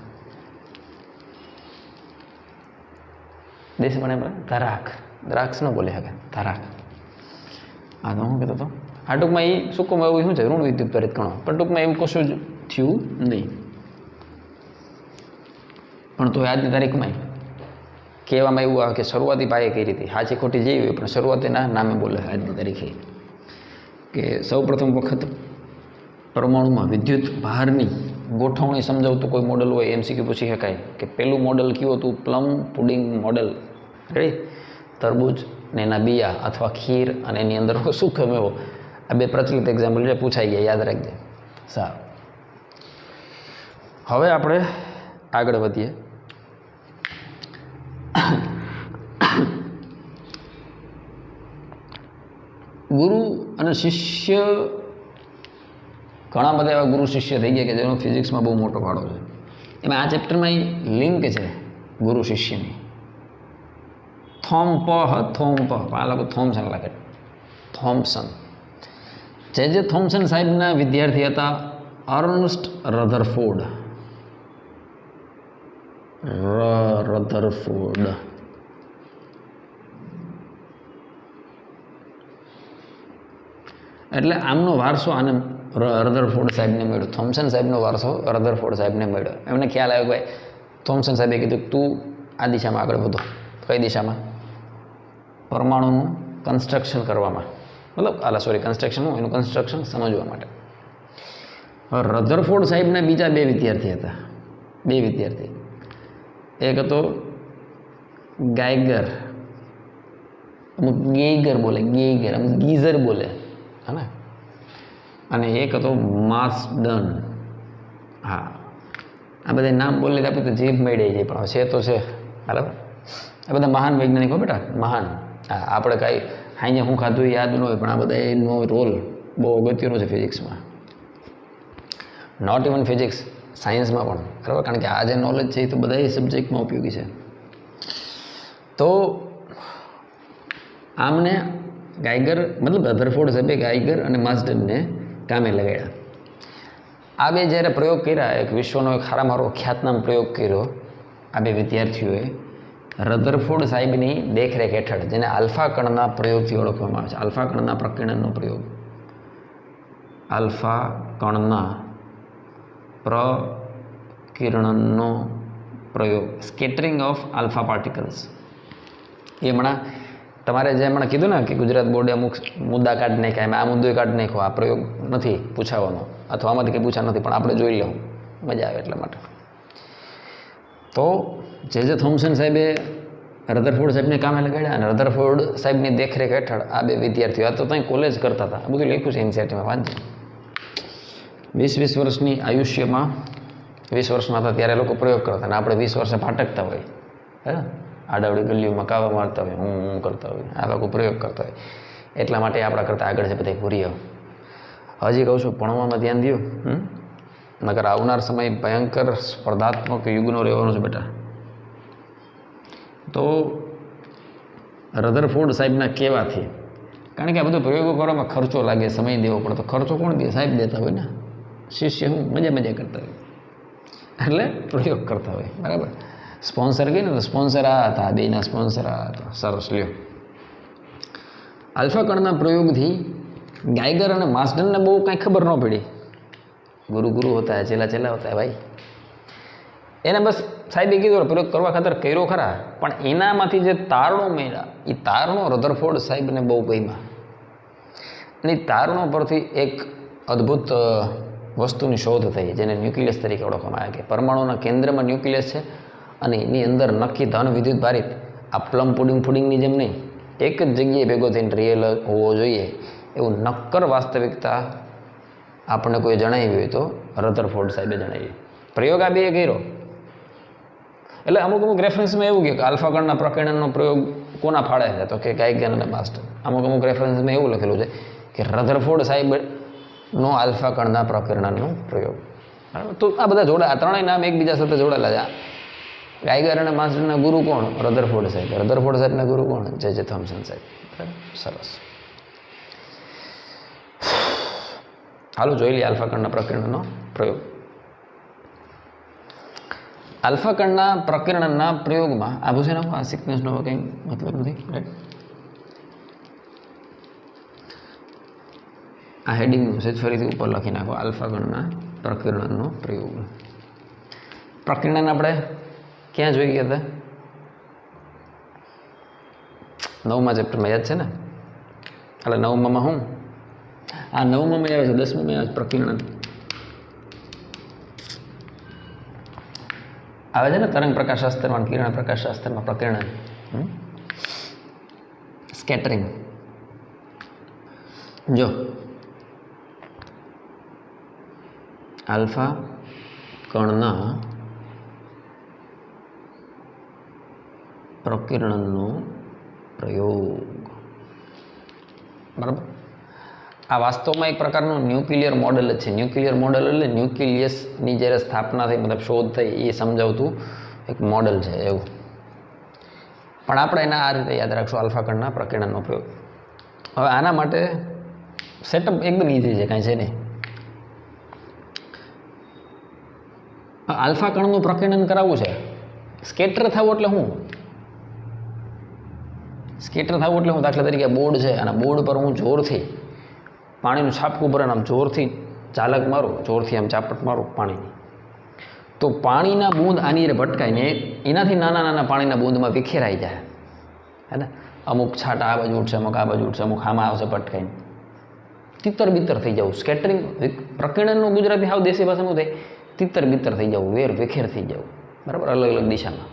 દેશ બને દ્રાક્ષ ન બોલે શકે, ધરાક. હા તો હું કહેતો હતો, આ ટૂંકમાં એ સૂકોમાં એવું શું છે, ઋણ વિદ્યુત પ્રેરિત કણો. પણ ટૂંકમાં એવું કશું જ થયું નહીં. પણ તો આજની તારીખમાં કહેવામાં એવું આવે કે શરૂઆતી પાયે કઈ રીતે, સાચી ખોટી જેવી હોય, પણ શરૂઆતીના નામે બોલે આજની તારીખે કે સૌ પ્રથમ વખત પરમાણુમાં વિદ્યુત ભારની ગોઠવણી સમજાવતું કોઈ મોડલ હોય, MCQ પૂછી શકાય કે પહેલું મોડલ કયું હતું? Plum pudding model. રેડી? તરબૂચ ને એના બિયા અથવા ખીર અને એની અંદર સૂકો મેવો, આ બે પ્રચલિત એક્ઝામ્પલ છે, પૂછાઈ ગયા, યાદ રાખજે. સારું, હવે આપણે આગળ વધીએ. ગુરુ અને શિષ્ય, ઘણા બધા એવા ગુરુ શિષ્ય થઈ ગયા કે જેનો ફિઝિક્સમાં બહુ મોટો ફાળો છે. એમાં આ ચેપ્ટરમાં લિંક છે ગુરુ શિષ્યની. થોમ્પ, આ લોકો થોમ્સન લખે, થોમ્પસન. જે થોમ્પસન સાહેબના વિદ્યાર્થી હતા અર્નસ્ટ રધરફોર્ડ. એટલે આમનો વારસો આને રધરફોર્ડ સાહેબને મળ્યો. થોમ્પસન સાહેબનો વારસો રધરફોર્ડ સાહેબને મળ્યો. એમને ખ્યાલ આવ્યો કે ભાઈ થોમ્પસન સાહેબે કીધું તું આ દિશામાં આગળ વધો. કઈ દિશામાં? પરમાણુનું કન્સ્ટ્રક્શન કરવામાં, કન્સ્ટ્રક્શન એનું કન્સ્ટ્રક્શન સમજવા માટે. રધરફોર્ડ સાહેબના બીજા બે વિદ્યાર્થી. એક હતો ગાયગર, અમુક ગેઈગર બોલે, અમુક ગીઝર બોલે, હે ને, અને એક હતો માસ્ડન. હા, આ બધા નામ બોલે આપણે તો જીભ મેળવી જાય, પણ છે તો છે. બરાબર, આ બધા મહાન વૈજ્ઞાનિકો બેટા, મહાન. હા, આપણે કાંઈ અહીંયા હું ખાધું એ યાદ ન હોય, પણ આ બધા એનો રોલ બહુ અગત્યનો છે ફિઝિક્સમાં. નોટ ઇવન ફિઝિક્સ, સાયન્સમાં પણ. બરાબર, કારણ કે આ જે નોલેજ છે એ તો બધા સબ્જેક્ટમાં ઉપયોગી છે. તો આમને ગાયગર, મતલબ રધરફોર્ડ સાહેબે ગાયગર અને માસ્ડનને કામે લગાડ્યા. આ બે જ્યારે પ્રયોગ કર્યા, એક વિશ્વનો એક હારામારો ખ્યાતનામ પ્રયોગ કર્યો આ બે વિદ્યાર્થીઓએ રધરફોર્ડ સાહેબની દેખરેખ હેઠળ, જેને આલ્ફા કણના પ્રયોગથી ઓળખવામાં આવે છે. આલ્ફા કણના પ્રકીર્ણનનો પ્રયોગ. આલ્ફા કણના પ્રકીર્ણનનો પ્રયોગ, સ્કેટરિંગ ઓફ આલ્ફા પાર્ટિકલ્સ. એ હમણાં તમારે જે હમણાં કીધું ને કે ગુજરાત બોર્ડે અમુક મુદ્દા કાઢી નાખ્યા, એમાં આ મુદ્દો કાઢી નાખ્યો. આ પ્રયોગ નથી પૂછાવાનો, અથવા આમાંથી કંઈ પૂછા નથી, પણ આપણે જોઈ લઉં, મજા આવે એટલા માટે. તો જે થોમ્પસન સાહેબે રધરફોર્ડ સાહેબને કામે લગાડ્યા, અને રધરફોર્ડ સાહેબની દેખરેખ હેઠળ આ બે વિદ્યાર્થીઓ, આ તો ત્યાં કોલેજ કરતા હતા, આ બધું લખ્યું છે એનસીઆરટીમાં, વાંચજો. 20 વર્ષની આયુષ્યમાં, 20 વર્ષના હતા ત્યારે લોકો પ્રયોગ કરતા, અને આપણે 20 વર્ષે ભાટકતા હોય, હે, આડાવડી ગલીઓમાં કાવા મારતા હોય, હું કરતા હોય, આ લોકો પ્રયોગ કરતા હોય. એટલા માટે આપણા કરતાં આગળ છે બધા ભૂરીઓ. હજી કહું છું, ભણવામાં ધ્યાન દો, નકર આવનાર સમય ભયંકર સ્પર્ધાત્મક યુગનો રહેવાનો છે બેટા. તો રધરફોર્ડ સાહેબના કહેવાથી, કારણ કે આ બધો પ્રયોગો કરવામાં ખર્ચો લાગે, સમય દેવો પડે, તો ખર્ચો કોણ દે? સાહેબ દેતા હોય ને. શિષ્ય હું મજા કરતા હોય, એટલે પ્રયોગ કરતા હોય. બરાબર, સ્પોન્સર કહે ને, તો સ્પોન્સર આ હતા, બેના સ્પોન્સર આ હતા. સરસ, લ્યો. આલ્ફા કણના પ્રયોગથી ગાયગર અને માસ્ડનને બહુ કાંઈ ખબર ન પડી. ગુરુ હોતા હે, ચેલા હોતા હે ભાઈ. એને બસ સાહેબે કીધું પ્રયોગ કરવા ખાતર કર્યો ખરા, પણ એનામાંથી જે તારણો મળ્યા, એ તારણો રધરફોર્ડ સાહેબને બહુ ગમ્યા. અને એ તારણો પરથી એક અદ્ભુત વસ્તુની શોધ થઈ, જેને ન્યુક્લિયસ તરીકે ઓળખવામાં આવે. કે પરમાણુના કેન્દ્રમાં ન્યુક્લિયસ છે, અને એની અંદર નક્કી ધન વિદ્યુત ભારિત, આ પ્લમ પુડિંગની જેમ નહીં, એક જ જગ્યાએ ભેગો થઈને રિયલ હોવો જોઈએ, એવું નક્કર વાસ્તવિકતા આપણને કોઈ જણાવી હોય તો રધરફોર્ડ સાહેબે જણાવી. પ્રયોગ આ બે કર્યો. એટલે અમુક રેફરન્સમાં એવું કે આલ્ફા કણના પ્રકીર્ણનનો પ્રયોગ કોના ફાળે છે, તો કે ગાયગર અને માસ્ડન. અમુક રેફરન્સમાં એવું લખેલું છે કે રધરફોર્ડ સાહેબનો આલ્ફા કણના પ્રકીર્ણનનો પ્રયોગ. બરાબર, તો આ બધા ત્રણેય નામ એકબીજા સાથે જોડાયેલા છે. ગાયગર અને માસ્ડનના ગુરુ કોણ? રધરફોર્ડ સાહેબ. રધરફોર્ડ સાહેબના ગુરુ કોણ? જે થોમ્પસન સાહેબ. સરસ. હાલો જોઈ લઈએ આલ્ફા કણના પ્રકીર્ણનનો પ્રયોગ. આલ્ફા કણના પ્રકીર્ણનના પ્રયોગમાં આ પૂછે આ સિક્વન્સનો કંઈ મતલબ નથી, રાઈટ? આ હેડિંગનું છે ફરીથી ઉપર લખી નાખો, આલ્ફા કણના પ્રકીર્ણનનો પ્રયોગ. પ્રકીર્ણન આપણે ક્યાં જોઈ ગયા હતા? 9મા ચેપ્ટરમાં, યાદ છે ને? એટલે 9મામાં હું આ 9મામાં આવે છે, 10મામાં આવે છે પ્રકીર્ણન આવે છે ને. તરંગ પ્રકાશશાસ્ત્રમાં, કિરણ પ્રકાશશાસ્ત્રમાં પ્રકીર્ણન, સ્કેટરિંગ. જો આલ્ફા કણના પ્રકીર્ણનનો પ્રયોગ. બરાબર. આ વાસ્તવમાં એક પ્રકારનું ન્યુક્લિયર મોડલ જ છે. ન્યુક્લિયર મોડલ એટલે ન્યુક્લિયસની જ્યારે સ્થાપના થઈ, મતલબ શોધ થઈ, એ સમજાવતું એક મોડલ છે એવું. પણ આપણે એના આ રીતે યાદ રાખશું, આલ્ફા કણના પ્રકીર્ણનનો પ્રયોગ. હવે આના માટે સેટઅપ એકદમ ઇઝી છે, કાંઈ છે નહીં. આલ્ફા કણનું પ્રકીર્ણન કરાવવું છે. સ્કેટર થવું એટલે હું દાખલા તરીકે બોર્ડ છે, અને બોર્ડ પર હું જોરથી પાણીનું છાપકું ભરે આમ જોરથી ચાલક મારું, જોરથી આમ ચાપટ મારું પાણીની, તો પાણીના બૂંદ આની ભટકાઈને એનાથી નાના નાના પાણીના બૂંદમાં વિખેરાઈ જાય, હે ને. અમુક છાંટા આ બાજુ ઉઠશે, અમુક આ બાજુ ઉઠશે, અમુક આમાં આવશે ભટકાઈને, તિત્તર બિત્તર થઈ જવું. સ્કેટરિંગ પ્રકીર્ણનનું ગુજરાતી હાવ દેશી ભાષાનું થાય, તિત્તર બિત્તર થઈ જવું, વેર વિખેર થઈ જવું, બરાબર, અલગ અલગ દિશામાં.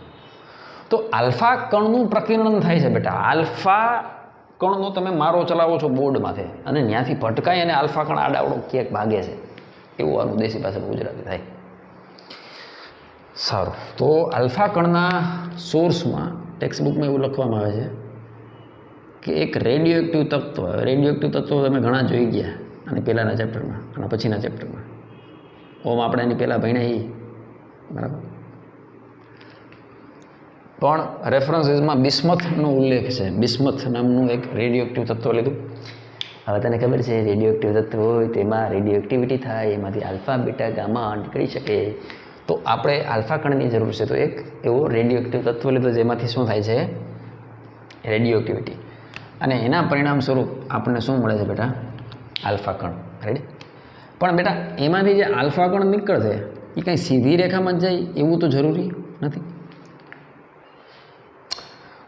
તો આલ્ફા કણનું પ્રકીર્ણન થાય છે બેટા. આલ્ફા કણનો તમે મારો ચલાવો છો બોર્ડમાંથી, અને ત્યાંથી ભટકાય અને આલ્ફા કણ આડાવડો ક્યાંક ભાગે છે, એવું આનું દેશી ભાષાનું ગુજરાતી થાય. સારું, તો આલ્ફા કણના સોર્સમાં ટેક્સ્ટબુકમાં એવું લખવામાં આવે છે કે એક રેડિયો એક્ટિવ તત્વ. રેડિયો એક્ટિવ તત્વો તમે ઘણા જોઈ ગયા, અને પહેલાંના ચેપ્ટરમાં અને પછીના ચેપ્ટરમાં. ઓમ આપણે એની પહેલાં ભણ્યા, બરાબર. પણ રેફરન્સીસમાં બિસ્મથનો ઉલ્લેખ છે. બિસ્મથ નામનું એક રેડિયો એક્ટિવ તત્વ લીધું. હવે તને ખબર છે, રેડિયો એક્ટિવ તત્વ હોય તેમાં રેડિયો એક્ટિવિટી થાય, એમાંથી આલ્ફા બીટા ગામા નીકળી શકે. તો આપણે આલ્ફા કણની જરૂર છે, તો એક એવો રેડિયો એક્ટિવ તત્વ લીધો જેમાંથી શું થાય છે, રેડિયો એક્ટિવિટી, અને એના પરિણામ સ્વરૂપ આપણને શું મળે છે બેટા, આલ્ફા કણ. રેડી. પણ બેટા એમાંથી જે આલ્ફા કણ નીકળશે એ કાંઈ સીધી રેખામાં જ જાય એવું તો જરૂરી નથી.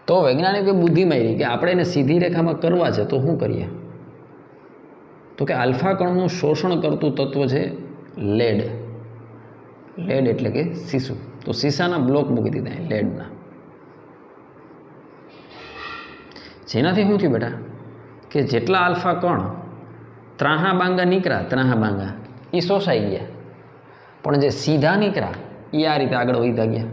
તો વૈજ્ઞાનિકે બુદ્ધિ મારી કે આપણે એને સીધી રેખામાં કરવા છે, તો શું કરીએ? તો કે આલ્ફા કણનું શોષણ કરતું તત્વ છે લેડ. લેડ એટલે કે સીસું. તો સીસાના બ્લોક મૂકી દીધા લેડના. જેનાથી શું થયું બેટા કે જેટલા આલ્ફા કણ ત્રાહા બાંગા નીકળ્યા, ત્રાહા બાંગા એ શોષાઈ ગયા, પણ જે સીધા નીકળ્યા એ આ રીતે આગળ વધતા ગયા.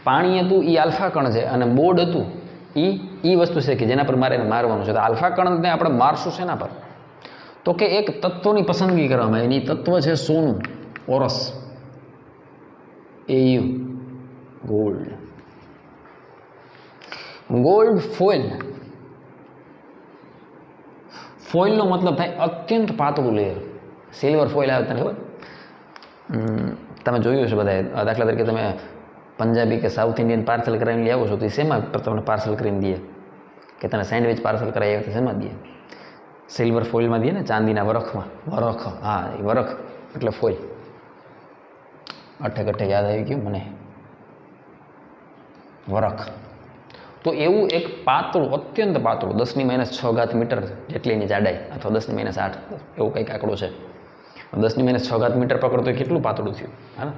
પાણી હતું એ આલ્ફા કણ છે, અને બોર્ડ હતું એ વસ્તુ છે કે જેના પર મારે મારવાનું છે. તો આલ્ફા કણને આપણે મારશું શેના પર? તો કે એક તત્વની પસંદગી કરવામાં આવે. એની તત્વ છે સોનું, ઓરસ, AU, ગોલ્ડ. Gold foil. ફોઇલનો મતલબ થાય અત્યંત પાતળું લેયર. સિલ્વર ફોઇલ આવે તને ખબર? તમે જોયું છે બધાએ. દાખલા તરીકે તમે પંજાબી કે સાઉથ ઇન્ડિયન પાર્સલ કરાવીને આવો છો, તો એ શેમાં તમને પાર્સલ કરીને દે? કે તને સેન્ડવિચ પાર્સલ કરાવી આવે તો શેમાં દે? સિલ્વર ફોઇલમાં દે ને, ચાંદીના વરખમાં. વરખ, હા, એ વરખ એટલે ફોઇલ. અઠે યાદ આવી ગયું મને, વરખ. તો એવું એક પાતળું, અત્યંત પાતળું, 10⁻6 મીટર જેટલી એની જાડાઈ, અથવા 10⁻8 એવું કંઈક આંકડો છે. 10⁻6 મીટર પકડતો કેટલું પાતળું થયું, હા.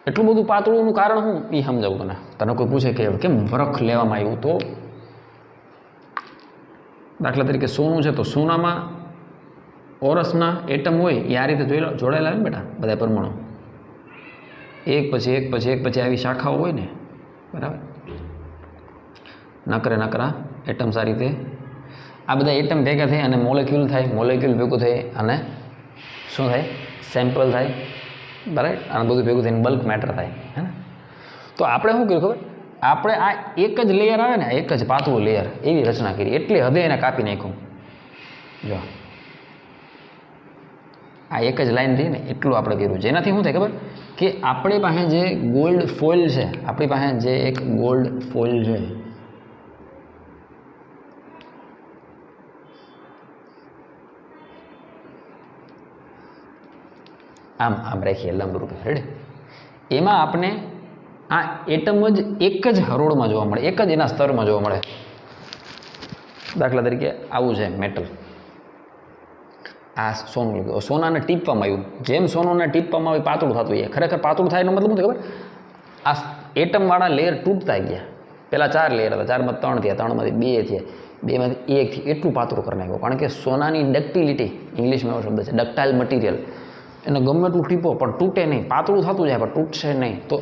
એટલું બધું પાતળુંનું કારણ શું એ સમજાવું તને. તને કોઈ પૂછે કે કેમ વરખ લેવામાં આવ્યું, તો દાખલા તરીકે સોનું છે, તો સોનામાં ઓરસના એટમ હોય એ આ રીતે જોડાયેલા હોય ને બેટા, બધા પરમાણુ એક પછી આવી શાખાઓ હોય ને, બરાબર. નકરા એટમ્સ આ રીતે, આ બધા એટમ ભેગા થાય અને મોલેક્યુલ થાય. મોલેક્યુલ ભેગું થાય અને શું થાય? સેમ્પલ થાય, બરાબર. અને બધું ભેગું થઈને બલ્ક મેટર થાય, હે ને. તો આપણે શું કર્યું ખબર? આપણે આ એક જ લેયર આવે ને, એક જ પાતળું લેયર, એવી રચના કરી. એટલે હદે એને કાપી નાખ્યું. જો આ એક જ લાઈન રહી ને, એટલું આપણે કર્યું. જેનાથી શું થાય ખબર? કે આપણી પાસે જે ગોલ્ડ ફોઇલ છે, આપણી પાસે જે એક ગોલ્ડ ફોઇલ છે, આમ રાખીએ લંબરૂપ, રેડી. એમાં આપણે આ એટમ જ એક જ હરોળમાં જોવા મળે, એક જ એના સ્તરમાં જોવા મળે. દાખલા તરીકે આવું છે મેટલ, આ સોનું લીધું, સોનાને ટીપવામાં આવ્યું. જેમ સોનાને ટીપવામાં આવ્યું પાતળું થતું જાય. ખરેખર પાતળું થાય એનો મતલબ શું ખબર? આ એટમવાળા લેયર તૂટતા ગયા, પહેલાં 4 લેયર હતા, 4માં 3 થયા, 3માંથી 2 થયા, 2માંથી 1 થયું, એટલું પાતળું કરી નાખ્યું. કારણ કે સોનાની ડક્ટિલિટી, ઇંગ્લિશમાં એવો શબ્દ છે ડક્ટાઇલ મટીરિયલ, એને ગમે એટલું ટીપો પણ તૂટે નહીં, પાતળું થતું જાય પણ તૂટશે નહીં. તો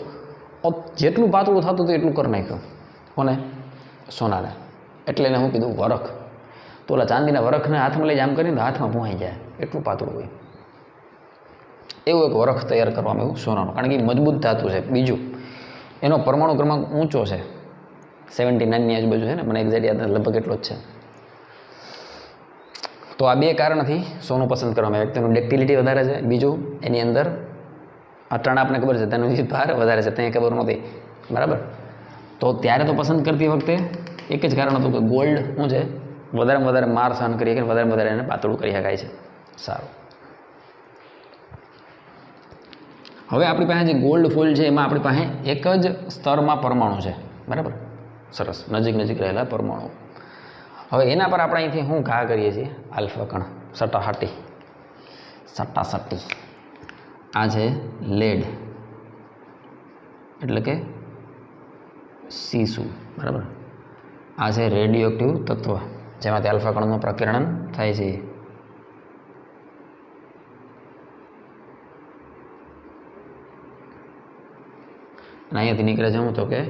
જેટલું પાતળું થતું હતું એટલું કરી નાખ્યું. કોને? સોનાને. એટલે એને શું કીધું? વરખ. તો ઓલા ચાંદીના વરખને હાથમાં લઈ આમ કરીને હાથમાં ભૂંહાઈ જાય, એટલું પાતળું હોય. એવું એક વરખ તૈયાર કરવામાં આવ્યું સોનાનું, કારણ કે મજબૂત ધાતુ છે. બીજું, એનો પરમાણુ ક્રમાંક ઊંચો છે, 79ની આજુબાજુ છે ને, મને એક્ઝેક્ટ યાદ નથી, લગભગ એટલો જ છે. તો આ 2 કારણથી સોનું પસંદ કરવામાં આવે. એક તેનું ડક્ટિલિટી વધારે છે, બીજું એની અંદર અટાણ આપણને ખબર છે તેનું ભાર વધારે છે, ત્યાં ખબર નહોતી, બરાબર. તો ત્યારે તો પસંદ કરતી વખતે એક જ કારણ હતું કે ગોલ્ડ શું છે, વધારેમાં વધારે માર સહન કરી શકે, વધારેમાં વધારે એને પાતળું કરી શકાય છે. સારું, હવે આપણી પાસે જે ગોલ્ડ ફોઇલ છે એમાં આપણી પાસે એક જ સ્તરમાં પરમાણુ છે, બરાબર. સરસ, નજીક નજીક રહેલા પરમાણુ. હવે એના પર આપણે અહીંથી શું ઘા કરીએ છીએ? આલ્ફા કણ, સટાસટી. આ છે લેડ, એટલે કે સીસુ, બરાબર. આ છે રેડિયો એક્ટિવ તત્વ, જેમાંથી આલ્ફા કણનું પ્રકીર્ણન થાય છે. અને અહીંયાથી નીકળે છે હું તો કે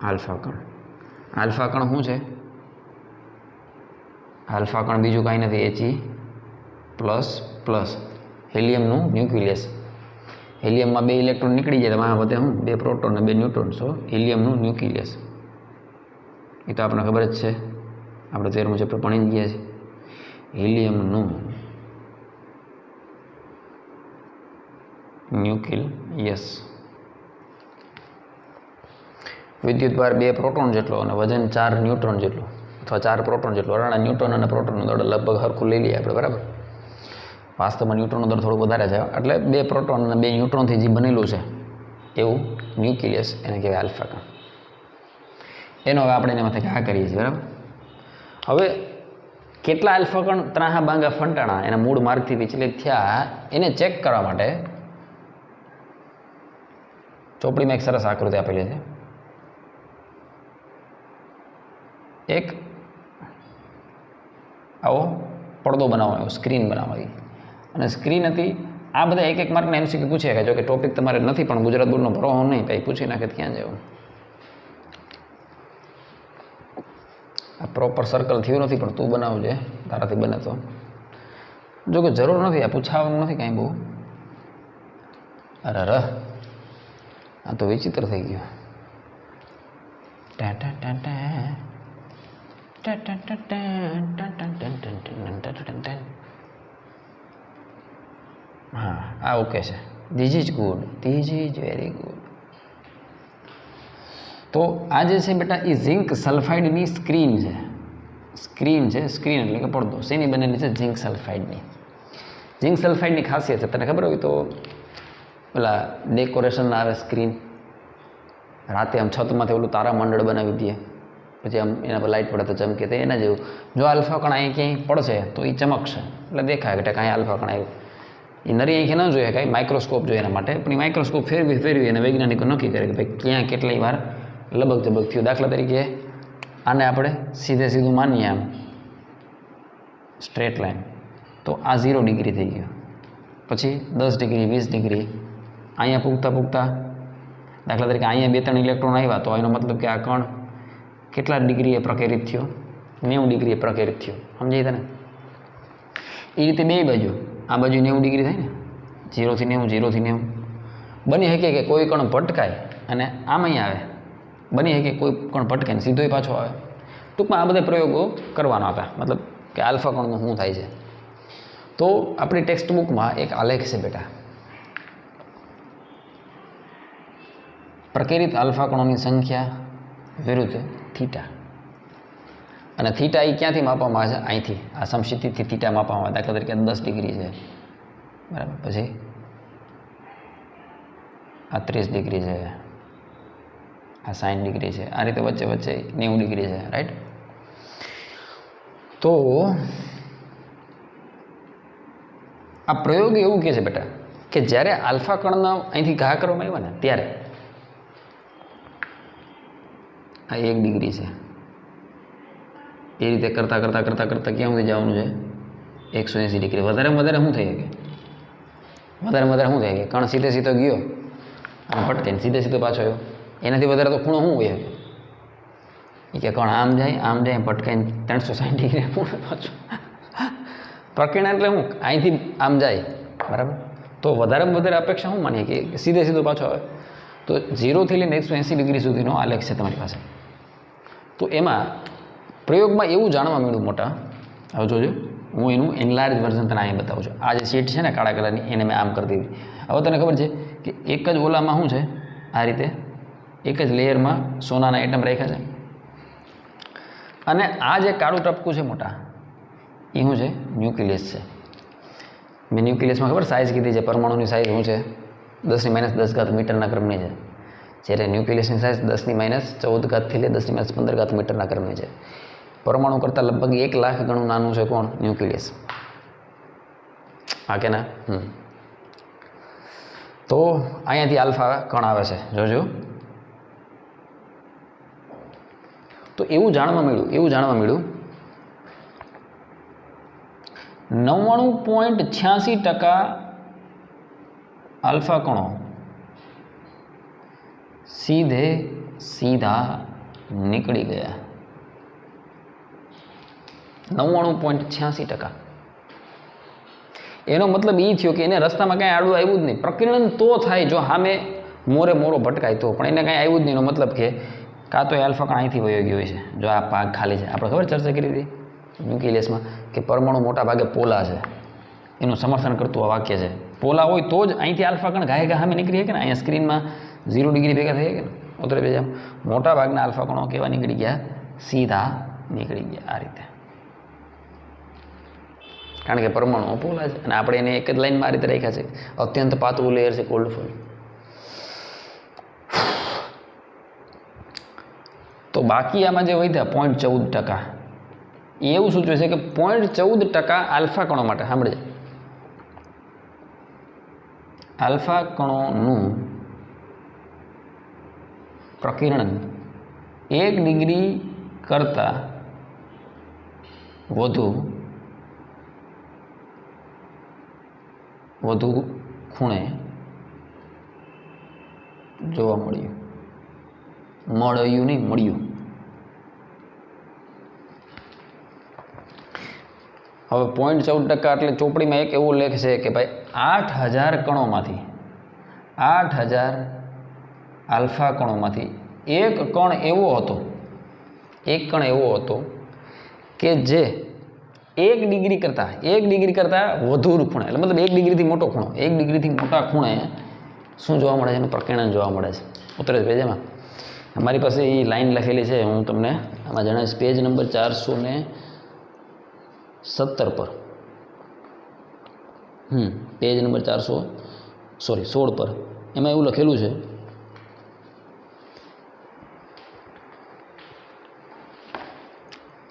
આલ્ફા કણ. આલ્ફા કણ શું છે? આલ્ફા કણ બીજું કાંઈ નથી, He++, હેલિયમનું ન્યુક્લિયસ. હેલિયમમાં 2 ઇલેક્ટ્રોન નીકળી જાય, તો વધે શું? 2 પ્રોટોન અને 2 ન્યુટ્રોન. સો હિલિયમનું ન્યુક્લિયસ, એ તો આપણને ખબર જ છે, આપણે 13મું ચેપ્ટર ભણી ગયા છે. હિલિયમનું ન્યુક્લિયસ, વિદ્યુત ભાર 2 પ્રોટોન જેટલો અને વજન 4 ન્યુટ્રોન જેટલું, અથવા 4 પ્રોટોન જેટલો. ન્યુટ્રોન અને પ્રોટોનનો દળ લગભગ સરખું લઈ લઈએ આપણે, બરાબર. વાસ્તવમાં ન્યુટ્રોનનો દર થોડુંક વધારે છે, એટલે 2 પ્રોટોન અને 2 ન્યુટ્રોનથી જે બનેલું છે એવું ન્યુક્લિયસ, એને કહેવાય આલ્ફા કણ. એનો હવે આપણે એનામાંથી ઘા કરીએ છીએ, બરાબર. હવે કેટલા આલ્ફા કણ ત્રાહા બાંગા ફંટાણા એના મૂળ માર્ગથી વિચલિત થયા, એને ચેક કરવા માટે ચોપડીમાં એક સરસ આકૃતિ આપેલી છે. એક આવો પડદો બનાવવાનો, સ્ક્રીન બનાવવાની, અને સ્ક્રીન હતી. આ બધા એક માર્કના MCQ પૂછી શકે, જો કે ટોપિક તમારે નથી, પણ ગુજરાત બોર્ડનો ભરો નહીં, કંઈ પૂછી નાખે તો ક્યાં જવું. આ પ્રોપર સર્કલ થયું નથી, પણ તું બનાવજે, તારાથી બને તો. જો કે જરૂર નથી, આ પૂછાવાનું નથી કાંઈ બહુ. અરે આ તો વિચિત્ર થઈ ગયું. હા, આ ઓકે છે. This is good, this is very good. તો આ જે છે બેટા, એ ઝિંક સલ્ફાઇડની સ્ક્રીન છે. સ્ક્રીન એટલે કે પડદો. શેની બનેલી છે? ઝિંક સલ્ફાઇડની. ઝિંક સલ્ફાઇડની ખાસિયત છે, તને ખબર હોય તો પેલા ડેકોરેશન આવે સ્ક્રીન, રાતે આમ છતમાંથી ઓલું તારામંડળ બનાવી દઈએ, પછી આમ એના પર લાઇટ પડે તો ચમકે, તો એના જેવું. જો આલ્ફા કણ અહીં ક્યાંય પડશે તો એ ચમકશે, એટલે દેખાય કે કાંઈ આલ્ફા કણ આવ્યું. એ નરી આંખે ન જોઈએ, કાંઈ માઇક્રોસ્કોપ જોઈએ એના માટે, પણ એ માઇક્રોસ્કોપ ફેરવી અને વૈજ્ઞાનિકો નક્કી કરે કે ભાઈ ક્યાં કેટલી વાર લબક જબક થયું. દાખલા તરીકે આને આપણે સીધું માનીએ આમ સ્ટ્રેટ લાઈન, તો આ 0 ડિગ્રી થઈ ગયું. પછી 10 ડિગ્રી, 20 ડિગ્રી, અહીંયા પૂગતા દાખલા તરીકે અહીંયા 2-3 ઇલેક્ટ્રોન આવ્યા, તો એનો મતલબ કે આ કણ કેટલા ડિગ્રીએ પ્રકેરિત થયો? 90 ડિગ્રીએ પ્રકેરિત થયો. સમજાય તને? એ રીતે બે બાજુ, આ બાજુ 90 ડિગ્રી થાય ને, 0 થી 90, 0 થી 90. બની શકે કે કોઈ કણ ભટકાય અને આમ અહીં આવે, બની શકે કોઈ કણ ભટકાય ને સીધો પાછો આવે. ટૂંકમાં આ બધા પ્રયોગો કરવાના હતા, મતલબ કે આલ્ફા કણનું શું થાય છે. તો આપણી ટેક્સ્ટ બુકમાં એક આલેખ છે બેટા, પ્રકેરિત આલ્ફા કણોની સંખ્યા વિરુદ્ધ થીટા. અને થીટા એ ક્યાંથી માપવામાં આવે છે? અહીંથી, આ સમશીતિથી થીટા માપવામાં આવે. દાખલા તરીકે 10 ડિગ્રી છે, બરાબર. પછી આ 30 ડિગ્રી છે, આ 60 ડિગ્રી છે, આ રીતે વચ્ચે 90 ડિગ્રી છે, રાઈટ. તો આ પ્રયોગ એવું કહે છે બેટા કે જ્યારે આલ્ફા કણના અહીંથી ઘા કરવામાં આવ્યા ને ત્યારે આ 1 ડિગ્રી છે, એ રીતે કરતાં કરતાં કરતાં કરતાં ક્યાં સુધી જવાનું છે 180 ડિગ્રી. વધારેમાં વધારે શું થઈ શકે, વધારેમાં વધારે શું થઈ શકે, કણ સીધે સીધો ગયો અને ભટકે સીધે સીધો પાછો આવ્યો, એનાથી વધારે તો ખૂણો શું હોય શકે? એ કે કણ આમ જાય ભટકાઈને 360 ડિગ્રી ખૂણે પાછો. પ્રકિરણ એટલે શું, અહીંથી આમ જાય બરાબર, તો વધારેમાં વધારે અપેક્ષા શું માનીએ કે સીધે સીધો પાછો આવે. તો 0થી લઈને 180 ડિગ્રી સુધીનો આલેખ છે તમારી પાસે. તો એમાં પ્રયોગમાં એવું જાણવા મળ્યું મોટા, હવે જોજો હું એનું એનલાર્જ વર્ઝન તને અહીં બતાવું છું. આ જે શીટ છે ને કાળા કલરની એને મેં આમ કરી દીધી. હવે તને ખબર છે કે એક જ ઓલામાં શું છે, આ રીતે એક જ લેયરમાં સોનાના એટમ રાખ્યા છે, અને આ જે કાળું ટપકું છે મોટા એ શું છે, ન્યુક્લિયસ છે. મેં ન્યુક્લિયસમાં ખબર સાઇઝ કીધી છે, પરમાણુની સાઇઝ શું છે 10⁻10 મીટરના ક્રમની છે, જ્યારે ન્યુક્લિયસની સાઇઝ 10⁻14 થી 10⁻15 મીટરના ક્રમની છે. પરમાણુ કરતાં લગભગ 1 લાખ ગણું નાનું છે કોણ, ન્યુક્લિયસ. હા કે ના? તો અહીંયાથી આલ્ફા કણ આવે છે, જોજો. તો એવું જાણવા મળ્યું 99.86% આલ્ફા કણો સીધા નીકળી ગયા. 99.86%. એનો મતલબ એ થયો કે એને રસ્તામાં કાંઈ આડું આવ્યું જ નહીં. પ્રકિરણ તો થાય જો સામે મોરો ભટકાય તો, પણ એને કાંઈ આવ્યું જ નહીં. એનો મતલબ કે કાં તો એ આલ્ફા કણ અહીંથી વયો ગયો હોય છે, જો આ ભાગ ખાલી છે. આપણે ખબર ચર્ચા કરી હતી ન્યુક્લિયસમાં કે પરમાણુ મોટા ભાગે પોલા છે, એનું સમર્થન કરતું આ વાક્ય છે. પોલા હોય તો જ અહીંથી આલ્ફા કણ ઘાય સામે નીકળી શકે ને. અહીંયા સ્ક્રીનમાં 0 ડિગ્રી ભેગા થઈ શકે ને, ઉતરે ભેજા. મોટા ભાગના આલ્ફા કણો કેવા નીકળી ગયા, સીધા નીકળી ગયા આ રીતે, કારણ કે પરમાણુ પોલા છે અને આપણે એને એક જ લાઈનમાં આ રીતે રાખ્યા છે. અત્યંત પાતળું લેયર છે કોલ્ડ ફોઇલ. તો બાકી આમાં જે વધ્યા 0.14%, એ એવું સૂચવે છે કે 0.14% આલ્ફા કણો માટે, સાંભળે, આલ્ફા કણોનું પ્રકિરણ 1 ડિગ્રી કરતાં વધુ ખૂણે જોવા મળ્યું. હવે 0.14% એટલે ચોપડીમાં એક એવો લેખ છે કે ભાઈ 8000 કણોમાંથી 8000 આલ્ફા કણોમાંથી એક કણ એવો હતો કે જે 1 ડિગ્રી કરતાં વધુ ખૂણે, એટલે મતલબ 1 ડિગ્રીથી મોટો ખૂણો, 1 ડિગ્રીથી મોટા ખૂણે શું જોવા મળે છે, એનું પ્રકિરણ જોવા મળે છે. ઉતરે છે પેજમાં અમારી પાસે એ લાઈન લખેલી છે, હું તમને આમાં જણાવીશ. પેજ નંબર 417 પર, પેજ નંબર 16 પર એમાં એવું લખેલું છે,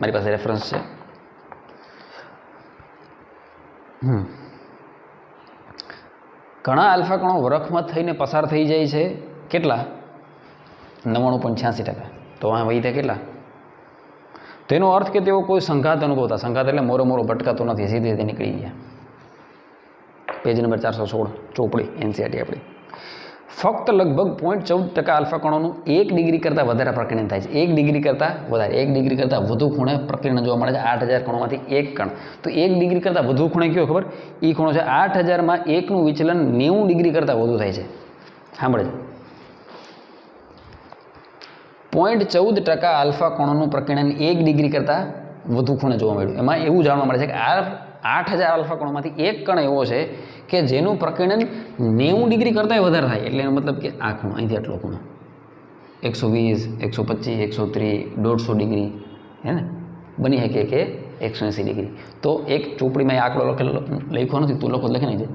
મારી પાસે રેફરન્સ છે. ઘણા આલ્ફા કણો વરખમાં થઈને પસાર થઈ જાય છે, કેટલા, 99.86%. તો આ વહીતા કેટલા? તેનો અર્થ કે તેઓ કોઈ સંઘાત અનુભવતા, સંઘાત એટલે મોરો ભટકાતો નથી, સીધી રીતે નીકળી ગયા. પેજ નંબર 416 ચોપડી એનસીઆરટી આપણી. ફક્ત લગભગ 0.14% આલ્ફા કણોનું 1 ડિગ્રી કરતાં વધારે પ્રકિરણ થાય છે. 1 ડિગ્રી કરતાં વધુ ખૂણે પ્રકિરણ જોવા મળે છે 8000 કણોમાંથી એક કણ. તો 1 ડિગ્રી કરતાં વધુ ખૂણે કયો ખબર, એ ખૂણો છે 8000માં 1નું વિચલન 90 ડિગ્રી કરતાં વધુ થાય છે. સાંભળે, 0.14% આલ્ફા કણોનું પ્રકિરણ 1 ડિગ્રી કરતાં વધુ ખૂણે જોવા મળ્યું. એમાં એવું જાણવા મળે છે કે 8000 આલ્ફા કણોમાંથી એક કણ એવો છે કે જેનું પ્રકિરણ 90 ડિગ્રી કરતાંય વધારે થાય. એટલે એનો મતલબ કે આ ખૂણો, અહીંથી આટલો ખૂણો 120, 125, 130, 150 ડિગ્રી હે ને, બની શકે કે 180 ડિગ્રી. તો એક ચોપડીમાં એ આંકડો લખ્યો નથી, તું લખો લખી નાખજે.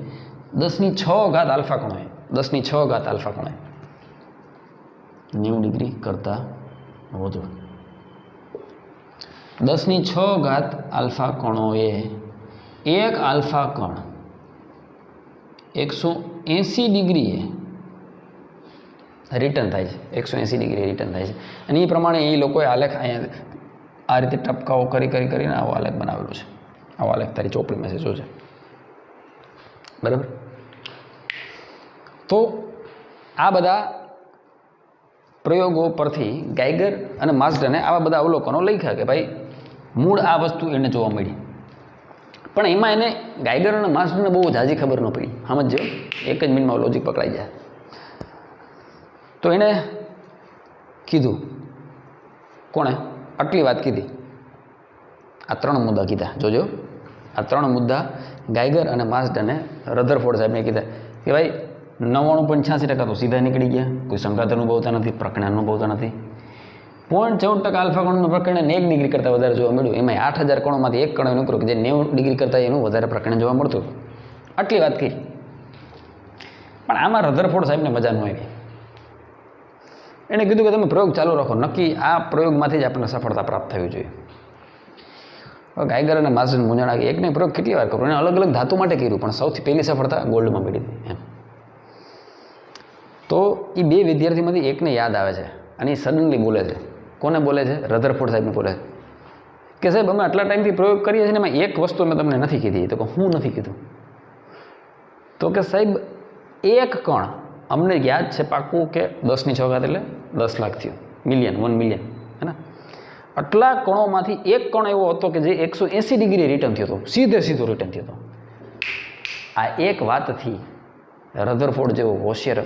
10⁶ આલ્ફા કણો, 10⁶ આલ્ફા કણો 90 ડિગ્રી કરતાં વધુ. 10⁶ આલ્ફા કણોએ એક આલ્ફા કણ 180 ડિગ્રીએ રિટર્ન થાય છે, 180 ડિગ્રી રિટર્ન થાય છે. અને એ પ્રમાણે એ લોકોએ આલેખ અહીંયા આ રીતે ટપકાઓ કરીને આવો આલેખ બનાવેલો છે. આવો આલેખ તારી ચોપડીમાં છે, જોજે. બરાબર. તો આ બધા પ્રયોગો પરથી ગાઈગર અને માસ્ટરને આવા બધા અવલોકનો લખ્યા કે ભાઈ મૂળ આ વસ્તુ એને જોવા મળી. પણ એમાં એને ગાઈગર અને માસ્ટરને બહુ ઝાઝી ખબર ન પડી. સમજો, એક જ મિનિટમાં લોજિક પકડાઈ જાય. તો એણે કીધું, કોણે આટલી વાત કીધી, આ 3 મુદ્દા કીધા. જોજો, આ 3 મુદ્દા ગાઈગર અને માસ્ટરને રધરફોર્ડ સાહેબને કીધા કે ભાઈ 99.86% તો સીધા નીકળી ગયા, કોઈ સંઘાત અનુભવતા નથી, પ્રકરણ અનુભવતા નથી. 0.14% આલ્ફા કણનું પ્રકરણ 1 ડિગ્રી કરતાં વધારે જોવા મળ્યું. એમાં 8000 કણોમાંથી એક કણ નીકળ્યું કે જે 90 ડિગ્રી કરતાં એનું વધારે પ્રકરણ જોવા મળતું. આટલી વાત કરી. પણ આમાં રધરફોર્ડ સાહેબને મજા ન આવી. એણે કીધું કે તમે પ્રયોગ ચાલુ રાખો, નક્કી આ પ્રયોગમાંથી જ આપણને સફળતા પ્રાપ્ત થવી જોઈએ. ગાઈગર અને માસ્ટર મૂંઝાણા કે એકને પ્રયોગ કેટલી વાર કરો, એને અલગ અલગ ધાતુ માટે કર્યું, પણ સૌથી પહેલી સફળતા ગોલ્ડમાં મળી હતી એમ. તો એ 2 વિદ્યાર્થીમાંથી એકને યાદ આવે છે અને એ સડનલી બોલે છે. કોને બોલે છે? રધરફોર્ડ સાહેબને બોલે છે કે સાહેબ અમે આટલા ટાઈમથી પ્રયોગ કરીએ છીએ ને એમાં એક વસ્તુ મેં તમને નથી કીધી. તો કે હું નથી કીધું? તો કે સાહેબ એક કણ અમને યાદ છે પાક્કું કે 10 ની 6 ઘાત એટલે 10 લાખ થયું, મિલિયન, 1 મિલિયન, હે ને? આટલા કણોમાંથી એક કણ એવો હતો કે જે 180 ડિગ્રી રિટર્ન થયો હતો, સીધો રિટર્ન થયો હતો. આ એક વાતથી રધરફોર્ડ જેવો હોશિયાર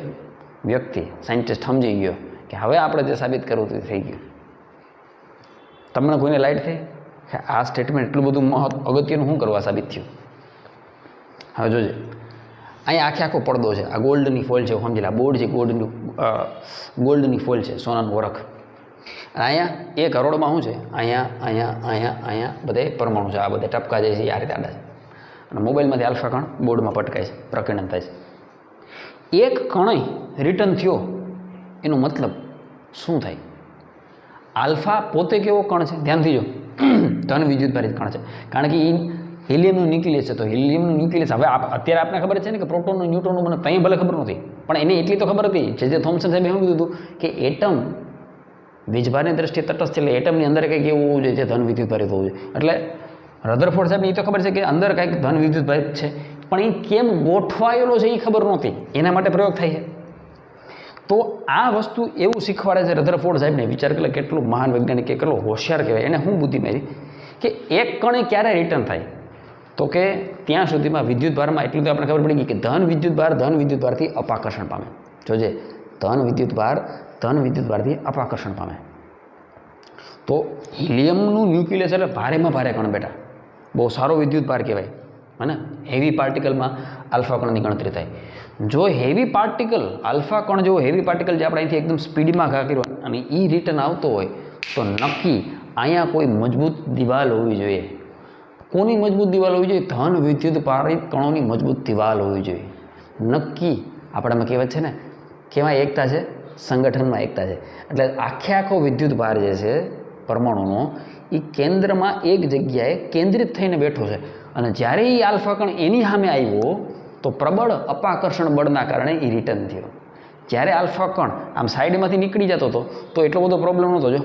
વ્યક્તિ, સાયન્ટિસ્ટ સમજી ગયો કે હવે આપણે જે સાબિત કરવું તે થઈ ગયું. તમને કોઈને લાઈટ થઈ કે આ સ્ટેટમેન્ટ એટલું બધું અગત્યનું શું કરવા સાબિત થયું? હવે જોજે, અહીંયા આખો પડદો છે, આ ગોલ્ડની ફોઇલ છે, સમજી લે. આ બોર્ડ છે, ગોલ્ડની ફોઇલ છે, સોનાનું વરખ. અને અહીંયા 1 કરોડમાં શું છે? અહીંયા બધે પરમાણુ છે. આ બધા ટપકા જાય છે, આ રીતે આડા છે. અને મોબાઈલમાંથી આલ્ફા કણ બોર્ડમાં પટકાય છે, પ્રકીર્ણન થાય છે. એક કણ રિટર્ન થયો એનો મતલબ શું થાય? આલ્ફા પોતે કેવો કણ છે? ધ્યાનથી જો, ધન વિદ્યુતભારિત કણ છે. કારણ કે એ હિલિયમનું ન્યુક્લિયસ છે. તો હિલિયમનું ન્યુક્લિયસ હવે અત્યારે આપણે ખબર છે ને કે પ્રોટોનનું ન્યુટ્રોનનું મને કંઈ ભલે ખબર નથી, પણ એને એટલી તો ખબર હતી. જે થોમ્સન સાહેબે શું કીધું હતું કે એટમ વીજભારની દ્રષ્ટિએ તટસ્થ છે, એટલે એટમની અંદર કંઈક એવું હોવું જોઈએ જે ધન વિદ્યુતભારિત હોવું જોઈએ. એટલે રધરફોર્ડ સાહેબને એ તો ખબર છે કે અંદર કંઈક ધન વિદ્યુતભારિત છે, પણ એ કેમ ગોઠવાયેલો છે એ ખબર નહોતી. એના માટે પ્રયોગ થાય છે. તો આ વસ્તુ એવું શીખવાડે છે રધરફોર્ડ સાહેબને. વિચાર કરે કેટલું મહાન વૈજ્ઞાનિક, કે કેટલો હોશિયાર કહેવાય. એને શું બુદ્ધિ મારી કે એક કણે ક્યારે રિટર્ન થાય? તો કે ત્યાં સુધીમાં વિદ્યુતભારમાં એટલું તો આપણે ખબર પડી ગઈ કે ધન વિદ્યુતભારથી અપાકર્ષણ પામે. જોજે, ધન વિદ્યુતભારથી અપાકર્ષણ પામે. તો હિલિયમનું ન્યુક્લિયસ એટલે ભારેમાં ભારે કણ બેટા, બહુ સારો વિદ્યુતભાર કહેવાય. અને હેવી પાર્ટિકલમાં આલ્ફા કણની ગણતરી થાય. જો હેવી પાર્ટિકલ, આલ્ફા કણ જેવો હેવી પાર્ટિકલ જે આપણે અહીંથી એકદમ સ્પીડમાં ઘા કર્યો અને એ રિટર્ન આવતો હોય તો નક્કી અહીંયા કોઈ મજબૂત દિવાલ હોવી જોઈએ. કોની મજબૂત દિવાલ હોવી જોઈએ? ધન વિદ્યુતભારિત કણોની મજબૂત દિવાલ હોવી જોઈએ. નક્કી આપણામાં કહેવત છે ને, કેવા એકતા છે? સંગઠનમાં એકતા છે. એટલે આખો વિદ્યુતભાર જે છે પરમાણુનો, એ કેન્દ્રમાં એક જગ્યાએ કેન્દ્રિત થઈને બેઠો છે. અને જ્યારે એ આલ્ફા કણ એની સામે આવ્યો તો પ્રબળ અપાકર્ષણ બળના કારણે એ રિટર્ન થયો. જ્યારે આલ્ફા કણ આમ સાઈડમાંથી નીકળી જતો હતો તો એટલો બધો પ્રોબ્લેમ નહોતો, જો,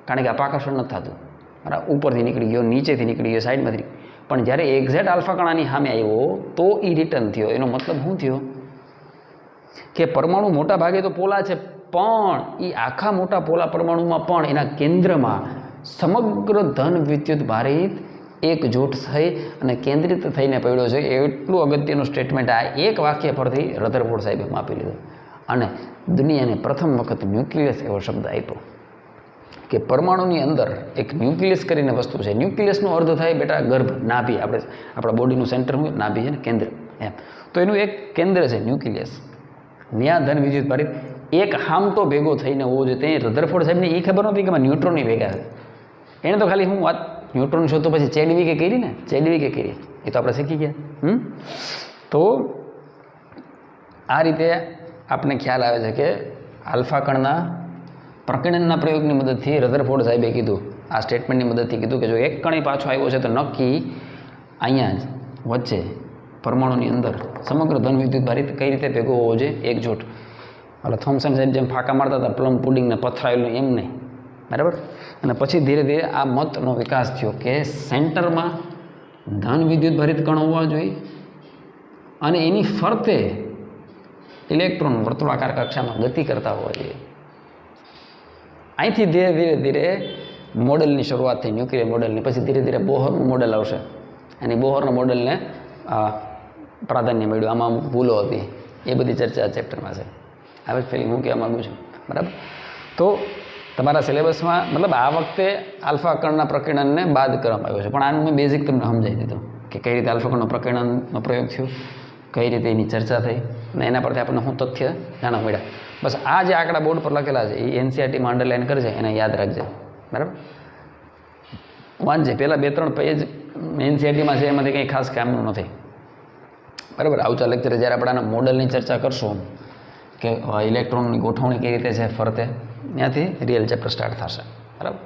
કારણ કે અપાકર્ષણ નથી થતું. બરાબર, ઉપરથી નીકળી ગયો, નીચેથી નીકળી ગયો, સાઈડમાંથી. પણ જ્યારે એક્ઝેક્ટ આલ્ફા કણ આની સામે આવ્યો તો એ રિટર્ન થયો. એનો મતલબ શું થયો કે પરમાણુ મોટા ભાગે તો પોલા છે, પણ એ આખા મોટા પોલા પરમાણુમાં પણ એના કેન્દ્રમાં સમગ્ર ધન વિદ્યુત ભારિત એકજૂટ થઈ અને કેન્દ્રિત થઈને પડ્યો છે. એટલું અગત્યનું સ્ટેટમેન્ટ આ એક વાક્ય પરથી રધરફોર્ડ સાહેબે માપી લીધું. અને દુનિયાને પ્રથમ વખત ન્યુક્લિયસ એવો શબ્દ આપ્યો કે પરમાણુની અંદર એક ન્યુક્લિયસ કરીને વસ્તુ છે. ન્યુક્લિયસનો અર્થ થાય બેટા ગર્ભ, નાભી. આપણા બોડીનું સેન્ટર હોય, નાભી છે ને, કેન્દ્ર એમ. તો એનું એક કેન્દ્ર છે ન્યુક્લિયસ. ન્યા ધન વિદ્યુત ભારિત એક હામટો ભેગો થઈને હોવો જોઈએ. તે રધરફોર્ડ સાહેબને એ ખબર નહોતી કે ન્યુટ્રોનની ભેગા છે. એને તો ખાલી હું વાત ન્યુટ્રોન શોધતો પછી ચેડવિકે કરી ને, ચેડવિકે કરી, એ તો આપણે શીખી ગયા. તો આ રીતે આપણે ખ્યાલ આવે છે કે આલ્ફા કણના પ્રકીર્ણનના પ્રયોગની મદદથી રધરફોર્ડ સાહેબે કીધું, આ સ્ટેટમેન્ટની મદદથી કીધું કે જો એક કણ પાછો આવ્યો છે તો નક્કી અહીંયા જ વચ્ચે પરમાણુની અંદર સમગ્ર ધન વિદ્યુત ભારિત કઈ રીતે ભેગો હોવો જોઈએ, એકજૂટ. એટલે થોમ્સન સાહેબ જેમ ફાંકા મારતા હતા પ્લમ પુડિંગને પથરાયેલું, એમ નહીં, બરાબર. અને પછી ધીરે ધીરે આ મતનો વિકાસ થયો કે સેન્ટરમાં ધન વિદ્યુત ભારિત કણ હોવા જોઈએ અને એની ફરતે ઇલેક્ટ્રોન વર્તુળાકાર કક્ષામાં ગતિ કરતા હોવા જોઈએ. અહીંથી ધીરે ધીરે ધીરે મોડેલની શરૂઆત થઈ, ન્યુક્લિયર મોડેલની. પછી ધીરે ધીરે બોહરનું મોડેલ આવશે અને બોહરના મોડેલને પ્રાધાન્ય મળ્યું. આમાં અમુક ભૂલો હતી, એ બધી ચર્ચા આ ચેપ્ટરમાં છે. હવે ફિલિંગ હું કહેવા માગું છું, બરાબર. તો તમારા સિલેબસમાં મતલબ આ વખતે આલ્ફા કણના પ્રકીર્ણનને બાદ કરવામાં આવ્યો છે, પણ આનું મેં બેઝિક તમને સમજાવી દીધું કે કઈ રીતે આલ્ફા કણનો પ્રકીર્ણનનો પ્રયોગ થયો, કઈ રીતે એની ચર્ચા થઈ અને એના પરથી આપણને શું તથ્ય જાણવા મળ્યા. બસ આ જે આંકડા બોર્ડ પર લખેલા છે એ એનસીઆરટીમાં અંડરલાઇન કરજે, એને યાદ રાખજે, બરાબર. વાંચજે, પહેલાં 2-3 પેજ એનસીઆરટીમાં છે એમાંથી કંઈ ખાસ કામનું નથી, બરાબર. આવતા લેક્ચરે જ્યારે આપણે આના મોડલની ચર્ચા કરશું કે ઇલેક્ટ્રોનની ગોઠવણી કઈ રીતે છે ફરતે, ત્યાંથી રિયલ ચેપ્ટર સ્ટાર્ટ થશે, બરાબર.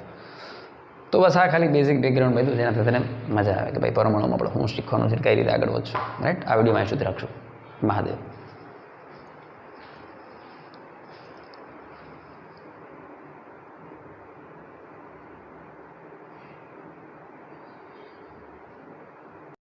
તો બસ આ ખાલી બેઝિક બેકગ્રાઉન્ડ બધું જેનાથી તને મજા આવે કે ભાઈ પરમાણુમાં આપણે શું શીખવાનું છે, કઈ રીતે આગળ વધશું, રાઈટ. આ વિડીયોમાં સુધી રાખશું. મહાદેવ.